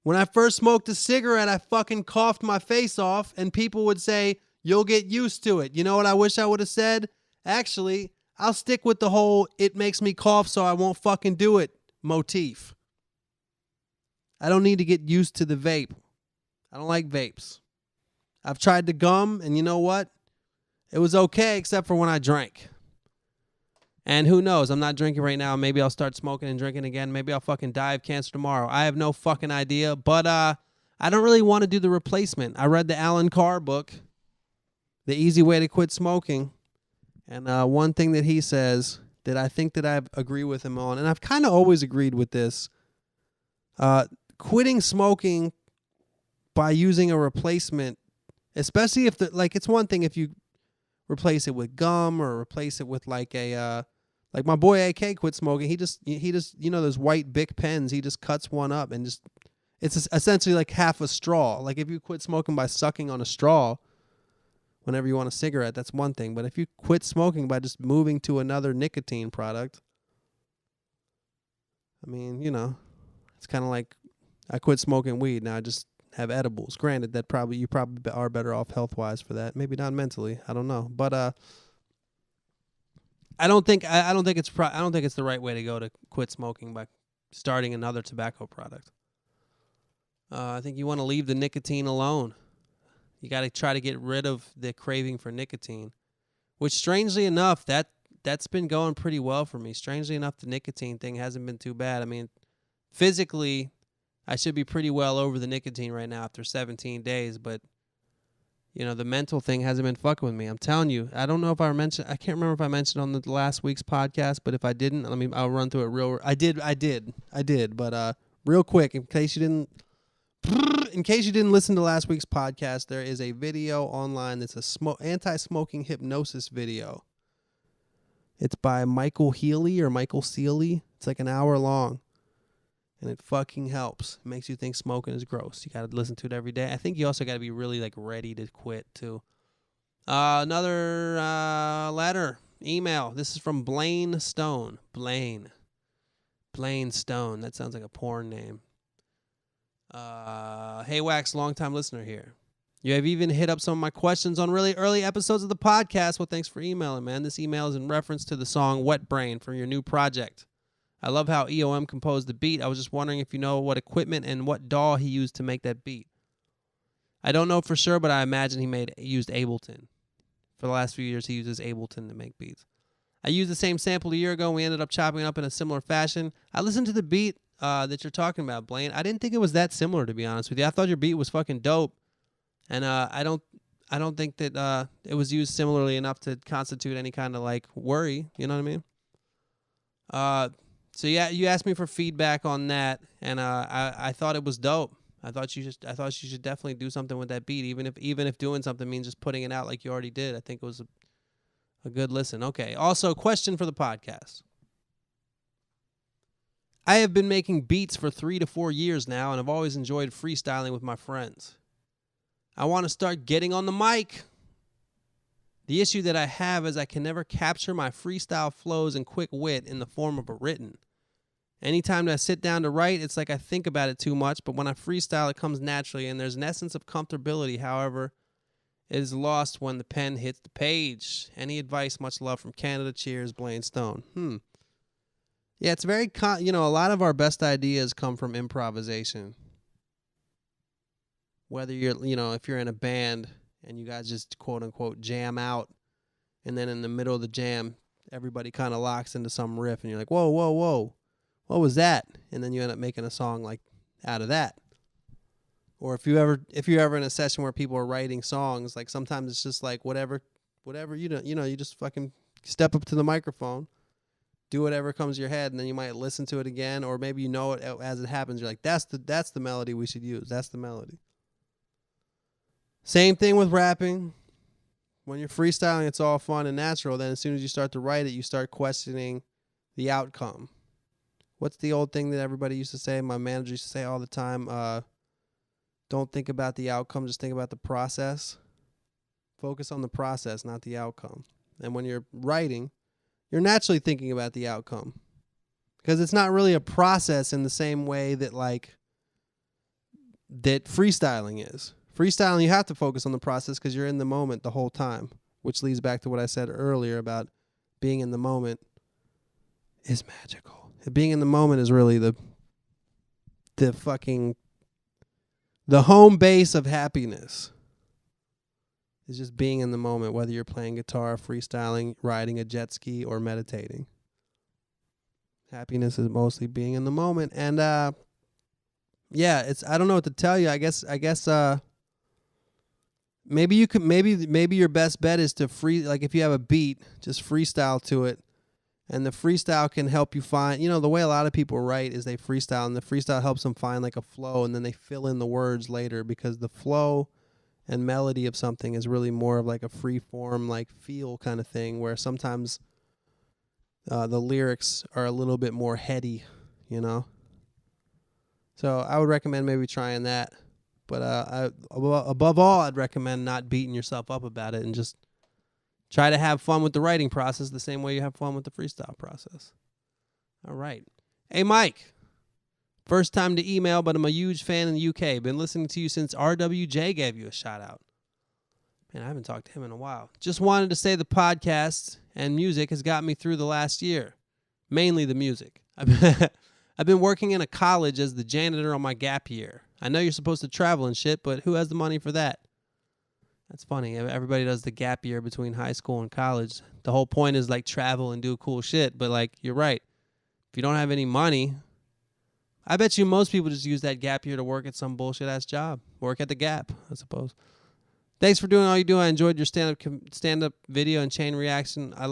When I first smoked a cigarette, I fucking coughed my face off, and people would say, you'll get used to it. You know what I wish I would have said? Actually, I'll stick with the whole it makes me cough so I won't fucking do it motif. I don't need to get used to the vape. I don't like vapes. I've tried the gum, and you know what? It was okay, except for when I drank. And who knows? I'm not drinking right now. Maybe I'll start smoking and drinking again. Maybe I'll fucking die of cancer tomorrow. I have no fucking idea. But I don't really want to do the replacement. I read the Alan Carr book, The Easy Way to Quit Smoking. And one thing that he says that I think that I agree with him on, and I've kind of always agreed with this, quitting smoking by using a replacement, especially if it's one thing if you replace it with gum or replace it with like my boy AK quit smoking. He just those white Bic pens. He just cuts one up and it's essentially like half a straw. Like if you quit smoking by sucking on a straw whenever you want a cigarette, that's one thing. But if you quit smoking by just moving to another nicotine product, I mean, it's kind of like I quit smoking weed. Now I just have edibles. Granted, that you probably are better off health-wise for that. Maybe not mentally. I don't know. But I don't think it's the right way to go to quit smoking by starting another tobacco product. I think you want to leave the nicotine alone. You got to try to get rid of the craving for nicotine, which strangely enough, that's been going pretty well for me. Strangely enough, the nicotine thing hasn't been too bad. I mean, physically, I should be pretty well over the nicotine right now after 17 days, but the mental thing hasn't been fucking with me. I'm telling you. I don't know if I can't remember if I mentioned on the last week's podcast, but if I didn't, I'll run through it I did, but real quick, in case you didn't listen to last week's podcast, there is a video online that's a anti-smoking hypnosis video. It's by Michael Healy or Michael Sealy. It's like an hour long. And it fucking helps. It makes you think smoking is gross. You got to listen to it every day. I think you also got to be really ready to quit too. Another email. This is from Blaine Stone. Blaine Stone. That sounds like a porn name. Hey Wax, long-time listener here. You have even hit up some of my questions on really early episodes of the podcast. Well, thanks for emailing, man. This email is in reference to the song Wet Brain from your new project. I love how EOM composed the beat. I was just wondering if you know what equipment and what DAW he used to make that beat. I don't know for sure, but I imagine he used Ableton. For the last few years, he uses Ableton to make beats. I used the same sample a year ago, and we ended up chopping it up in a similar fashion. I listened to the beat that you're talking about, Blaine. I didn't think it was that similar, to be honest with you. I thought your beat was fucking dope, and I don't think that it was used similarly enough to constitute any kind of worry. You know what I mean? So yeah, you asked me for feedback on that, and I thought it was dope. I thought you should definitely do something with that beat, even if doing something means just putting it out like you already did. I think it was a good listen. Okay. Also, question for the podcast. I have been making beats for 3 to 4 years now, and I've always enjoyed freestyling with my friends. I want to start getting on the mic. The issue that I have is I can never capture my freestyle flows and quick wit in the form of a written. Anytime that I sit down to write, it's like I think about it too much, but when I freestyle, it comes naturally, and there's an essence of comfortability. However, it is lost when the pen hits the page. Any advice? Much love from Canada. Cheers, Blaine Stone. Yeah, it's very, a lot of our best ideas come from improvisation. whether you're, you know, if you're in a band and you guys just quote unquote jam out, and then in the middle of the jam, everybody kind of locks into some riff and you're like, whoa, whoa, whoa, what was that? And then you end up making a song like out of that. Or if you're ever in a session where people are writing songs, like sometimes it's just like whatever you just fucking step up to the microphone, do whatever comes to your head, and then you might listen to it again, or maybe you know it as it happens. You're like, that's the melody we should use. That's the melody. Same thing with rapping. When you're freestyling, it's all fun and natural. Then as soon as you start to write it, you start questioning the outcome. What's the old thing that everybody used to say? My manager used to say all the time, don't think about the outcome, just think about the process. Focus on the process, not the outcome. And when you're writing, you're naturally thinking about the outcome. Because it's not really a process in the same way that that freestyling is. Freestyling, you have to focus on the process because you're in the moment the whole time, which leads back to what I said earlier about being in the moment is magical. Being in the moment is really the home base of happiness. Is just being in the moment, whether you're playing guitar, freestyling, riding a jet ski, or meditating. Happiness is mostly being in the moment. And yeah, I don't know what to tell you. I guess maybe you could maybe your best bet is to like if you have a beat, just freestyle to it. And the freestyle can help you find, the way a lot of people write is they freestyle, and the freestyle helps them find like a flow, and then they fill in the words later, because the flow and melody of something is really more of like a free form, like feel kind of thing, where sometimes the lyrics are a little bit more heady, So I would recommend maybe trying that. But above all, I'd recommend not beating yourself up about it and just try to have fun with the writing process the same way you have fun with the freestyle process. All right. Hey, Mike. First time to email, but I'm a huge fan in the UK. Been listening to you since RWJ gave you a shout out. Man, I haven't talked to him in a while. Just wanted to say the podcast and music has got me through the last year. Mainly the music. I've been working in a college as the janitor on my gap year. I know you're supposed to travel and shit, but who has the money for that? That's funny. Everybody does the gap year between high school and college. The whole point is like travel and do cool shit. But like, you're right. If you don't have any money, I bet you most people just use that gap year to work at some bullshit ass job. Work at the Gap, I suppose. Thanks for doing all you do. I enjoyed your stand-up video and chain reaction. I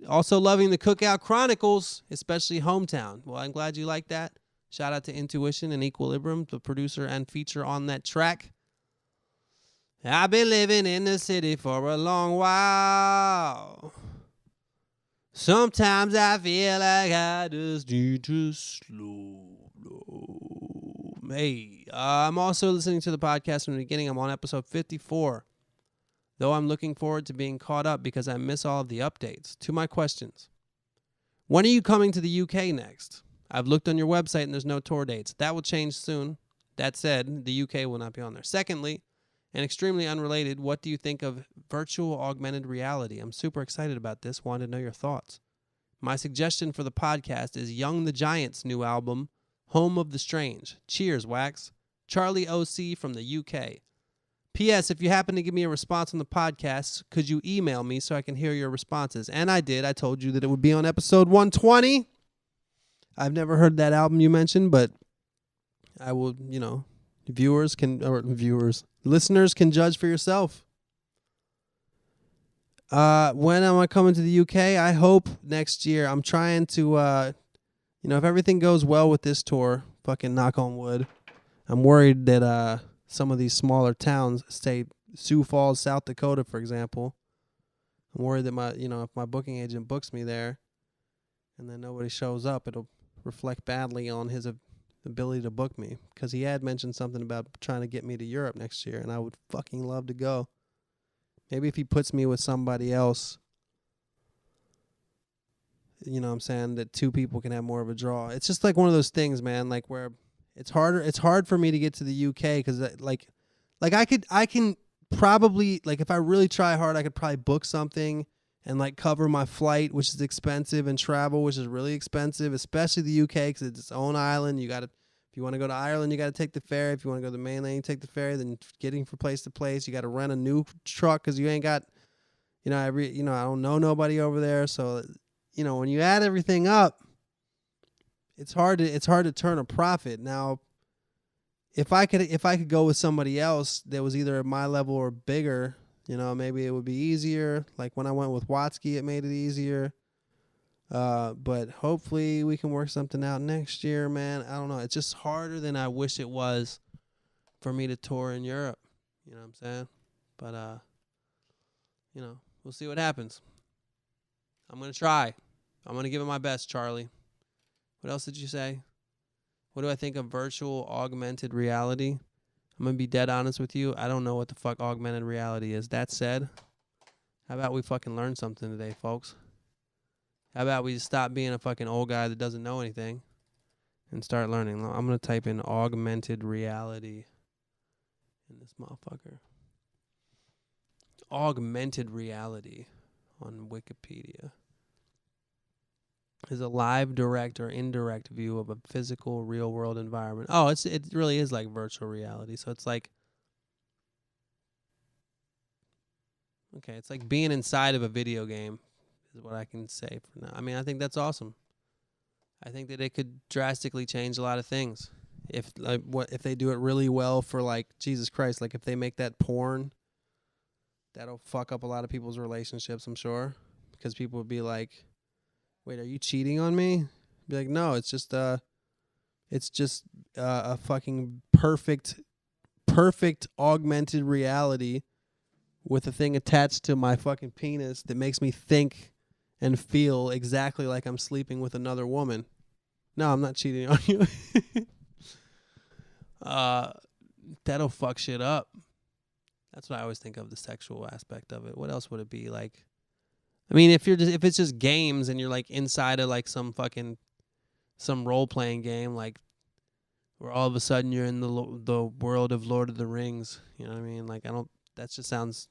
also loving the Cookout Chronicles, especially Hometown. Well, I'm glad you like that. Shout out to Intuition and Equilibrium, the producer and feature on that track. I've been living in the city for a long while. Sometimes I feel like I just need to slow down. Hey, I'm also listening to the podcast from the beginning. I'm on episode 54. Though I'm looking forward to being caught up because I miss all of the updates. To my questions. When are you coming to the UK next? I've looked on your website and there's no tour dates. That will change soon. That said, the UK will not be on there. Secondly, and extremely unrelated, what do you think of virtual augmented reality? I'm super excited about this. Wanted to know your thoughts. My suggestion for the podcast is Young the Giant's new album, Home of the Strange. Cheers, Wax. Charlie OC from the UK. P.S. If you happen to give me a response on the podcast, could you email me so I can hear your responses? And I did. I told you that it would be on episode 120. I've never heard that album you mentioned, but I will, listeners can judge for yourself. When am I coming to the UK? I hope next year. I'm trying to, if everything goes well with this tour, fucking knock on wood, I'm worried that some of these smaller towns, say Sioux Falls, South Dakota, for example, I'm worried that if my booking agent books me there and then nobody shows up, it'll reflect badly on his ability to book me, because he had mentioned something about trying to get me to Europe next year, and I would fucking love to go. Maybe if he puts me with somebody else, that two people can have more of a draw. It's just like one of those things, man, like where it's hard for me to get to the UK because I can probably, like, if I really try hard, I could probably book something and like cover my flight, which is expensive, and travel, which is really expensive, especially the UK because it's its own island. If If you want to go to Ireland, you got to take the ferry. If you want to go to the mainland, you take the ferry. Then getting from place to place, you got to rent a new truck because you ain't got, I don't know nobody over there. So, when you add everything up, it's hard to turn a profit. Now, if I could go with somebody else that was either at my level or bigger, maybe it would be easier. Like when I went with Watsky, it made it easier. But hopefully we can work something out next year, man. I don't know. It's just harder than I wish it was for me to tour in Europe. You know what I'm saying? But, we'll see what happens. I'm going to try. I'm going to give it my best, Charlie. What else did you say? What do I think of virtual augmented reality? I'm going to be dead honest with you. I don't know what the fuck augmented reality is. That said, how about we fucking learn something today, folks? How about we just stop being a fucking old guy that doesn't know anything and start learning? I'm going to type in augmented reality in this motherfucker. Augmented reality on Wikipedia is a live, direct, or indirect view of a physical, real-world environment. Oh, it really is like virtual reality. So it's like, okay, it's like being inside of a video game is what I can say for now. I mean, I think that's awesome. I think that it could drastically change a lot of things if they do it really well for, like, Jesus Christ, like if they make that porn, that'll fuck up a lot of people's relationships, I'm sure, because people would be like, wait, are you cheating on me? Be like, no, it's just a fucking perfect augmented reality with a thing attached to my fucking penis that makes me think and feel exactly like I'm sleeping with another woman. No, I'm not cheating on you. That'll fuck shit up. That's what I always think of, the sexual aspect of it. What else would it be like? I mean, if it's just games and you're like inside of like some role playing game, like where all of a sudden you're in the world of Lord of the Rings, you know what I mean? Like that just sounds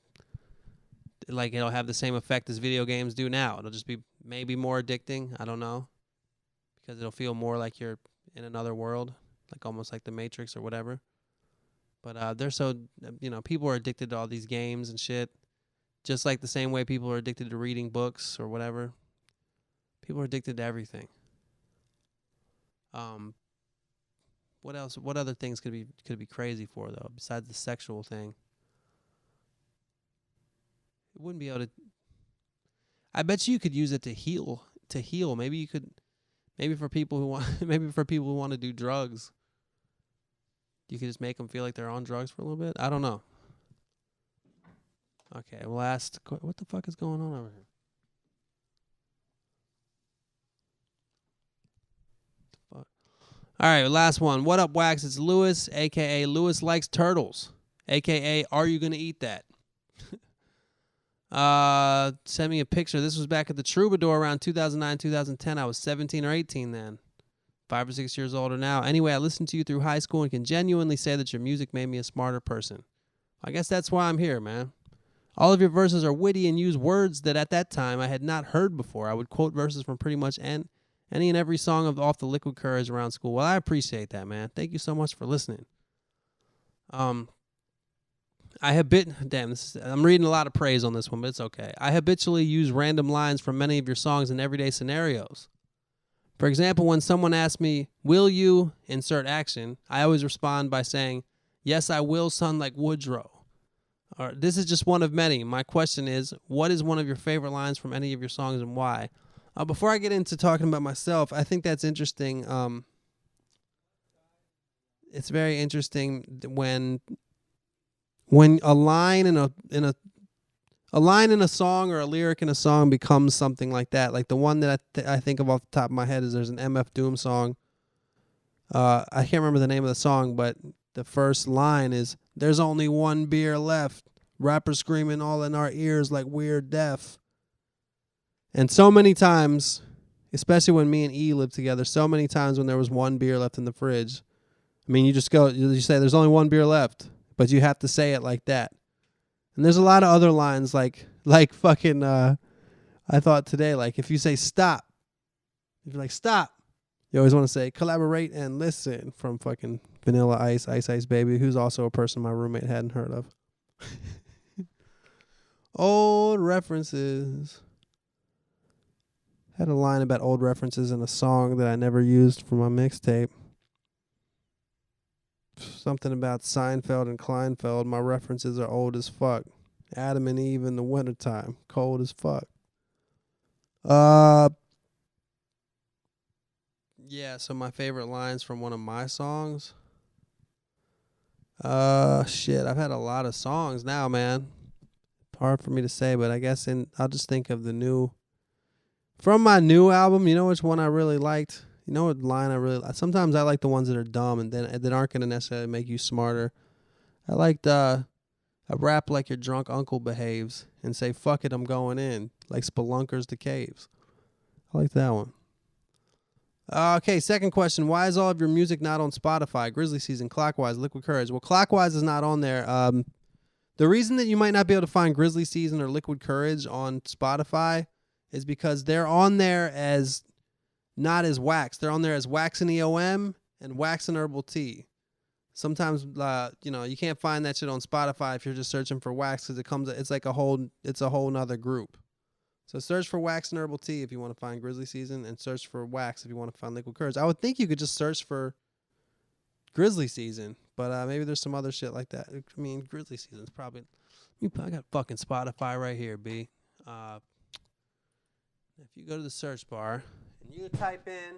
like it'll have the same effect as video games do now. It'll just be maybe more addicting. I don't know, because it'll feel more like you're in another world, like almost like the Matrix or whatever. But they're so, people are addicted to all these games and shit. Just like the same way people are addicted to reading books or whatever. People are addicted to everything. What else? What other things could it be crazy for, though, besides the sexual thing? It wouldn't be able to. I bet you could use it to heal. Maybe you could. Maybe for people who want. Maybe for people who want to do drugs. You could just make them feel like they're on drugs for a little bit. I don't know. Okay, what the fuck is going on over here? Fuck. All right, last one. What up, Wax? It's Lewis, a.k.a. Lewis Likes Turtles, a.k.a. Are You Gonna Eat That? Send me a picture. This was back at the Troubadour around 2009, 2010. I was 17 or 18 then. 5 or 6 years older now. Anyway, I listened to you through high school and can genuinely say that your music made me a smarter person. I guess that's why I'm here, man. All of your verses are witty and use words that at that time I had not heard before. I would quote verses from pretty much any and every song off the Liquid Courage around school. Well, I appreciate that, man. Thank you so much for listening. I'm reading a lot of praise on this one, but it's okay. I habitually use random lines from many of your songs in everyday scenarios. For example, when someone asks me, will you insert action, I always respond by saying, yes, I will, son, like Woodrow. Or, this is just one of many. My question is, what is one of your favorite lines from any of your songs and why? Before I get into talking about myself, I think that's interesting. It's very interesting when a line in a song or a lyric in a song becomes something like that. Like the one that I think of off the top of my head is there's an MF Doom song. I can't remember the name of the song, but the first line is, there's only one beer left. Rappers screaming all in our ears like we're deaf. And so many times, especially when me and E lived together, so many times when there was one beer left in the fridge, I mean, you say there's only one beer left, but you have to say it like that. And there's a lot of other lines like fucking, I thought today, like if you say stop, if you're like stop, You always want to say collaborate and listen from fucking Vanilla Ice, Ice Ice Baby, who's also a person my roommate hadn't heard of. Old references. Had a line about old references in a song that I never used for my mixtape. Something about Seinfeld and Kleinfeld. My references are old as fuck. Adam and Eve in the wintertime. Cold as fuck. Yeah, so my favorite lines from one of my songs. Shit, I've had a lot of songs now, man. Hard for me to say, but I guess I'll just think of the new. From my new album, you know which one I really liked? You know what line I really like? Sometimes I like the ones that are dumb and then that aren't going to necessarily make you smarter. I liked a rap like your drunk uncle behaves and say, fuck it, I'm going in. Like Spelunkers to Caves. I like that one. Okay, second question. Why is all of your music not on Spotify? Grizzly Season, Clockwise, Liquid Courage. Well, Clockwise is not on there. The reason that you might not be able to find Grizzly Season or Liquid Courage on Spotify is because they're on there as not as Wax. They're on there as Wax and EOM and Wax and Herbal Tea. Sometimes, you can't find that shit on Spotify if you're just searching for Wax because it's a whole nother group. So search for Wax and Herbal Tea if you want to find Grizzly Season, and search for Wax if you want to find Liquid Courage. I would think you could just search for Grizzly Season, but maybe there's some other shit like that. I mean, Grizzly Season's probably. I got fucking Spotify right here, B. If you go to the search bar and you type in.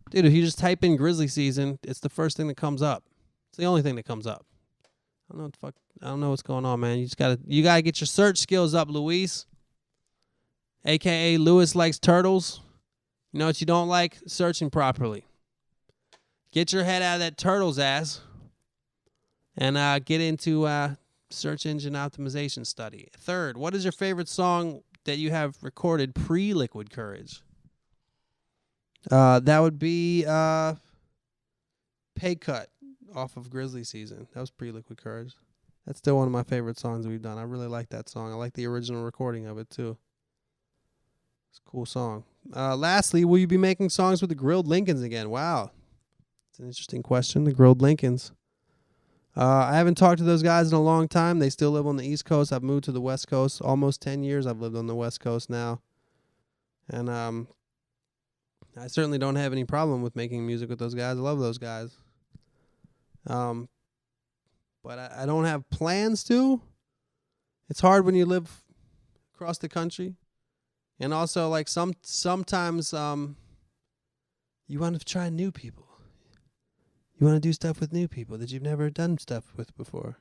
Dude, if you just type in Grizzly Season, it's the first thing that comes up. It's the only thing that comes up. I don't know what's going on, man. You gotta get your search skills up, Luis. AKA Lewis likes turtles. You know what you don't like? Searching properly. Get your head out of that turtle's ass and get into search engine optimization study. Third, what is your favorite song that you have recorded pre-Liquid Courage? That would be Pay Cut off of Grizzly Season. That was pre-Liquid Courage. That's still one of my favorite songs we've done. I really like that song. I like the original recording of it too. It's a cool song. Lastly, will you be making songs with the Grilled Lincolns again? Wow. It's an interesting question. The Grilled Lincolns. I haven't talked to those guys in a long time. They still live on the East Coast. I've moved to the West Coast. Almost 10 years I've lived on the West Coast now. And I certainly don't have any problem with making music with those guys. I love those guys. But I don't have plans to. It's hard when you live across the country. And also, like, sometimes you want to try new people. You want to do stuff with new people that you've never done stuff with before.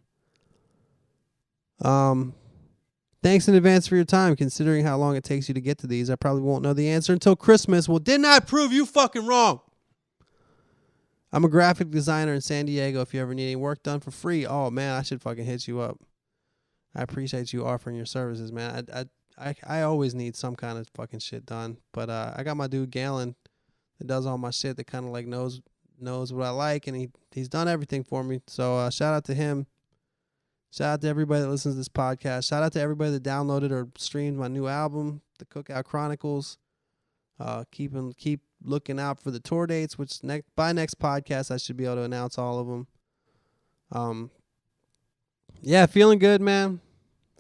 Thanks in advance for your time. Considering how long it takes you to get to these, I probably won't know the answer until Christmas. Well, didn't I prove you fucking wrong? I'm a graphic designer in San Diego. If you ever need any work done for free, oh man, I should fucking hit you up. I appreciate you offering your services, man. I always need some kind of fucking shit done. But I got my dude Galen that does all my shit, that kind of like knows what I like, and he's done everything for me. So shout out to him. Shout out to everybody that listens to this podcast. Shout out to everybody that downloaded or streamed my new album, The Cookout Chronicles. Keep looking out for the tour dates, which by next podcast I should be able to announce all of them. Yeah, feeling good, man.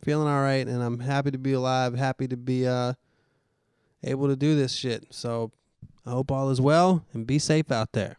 Feeling all right, and I'm happy to be alive. Happy to be able to do this shit. So I hope all is well, and be safe out there.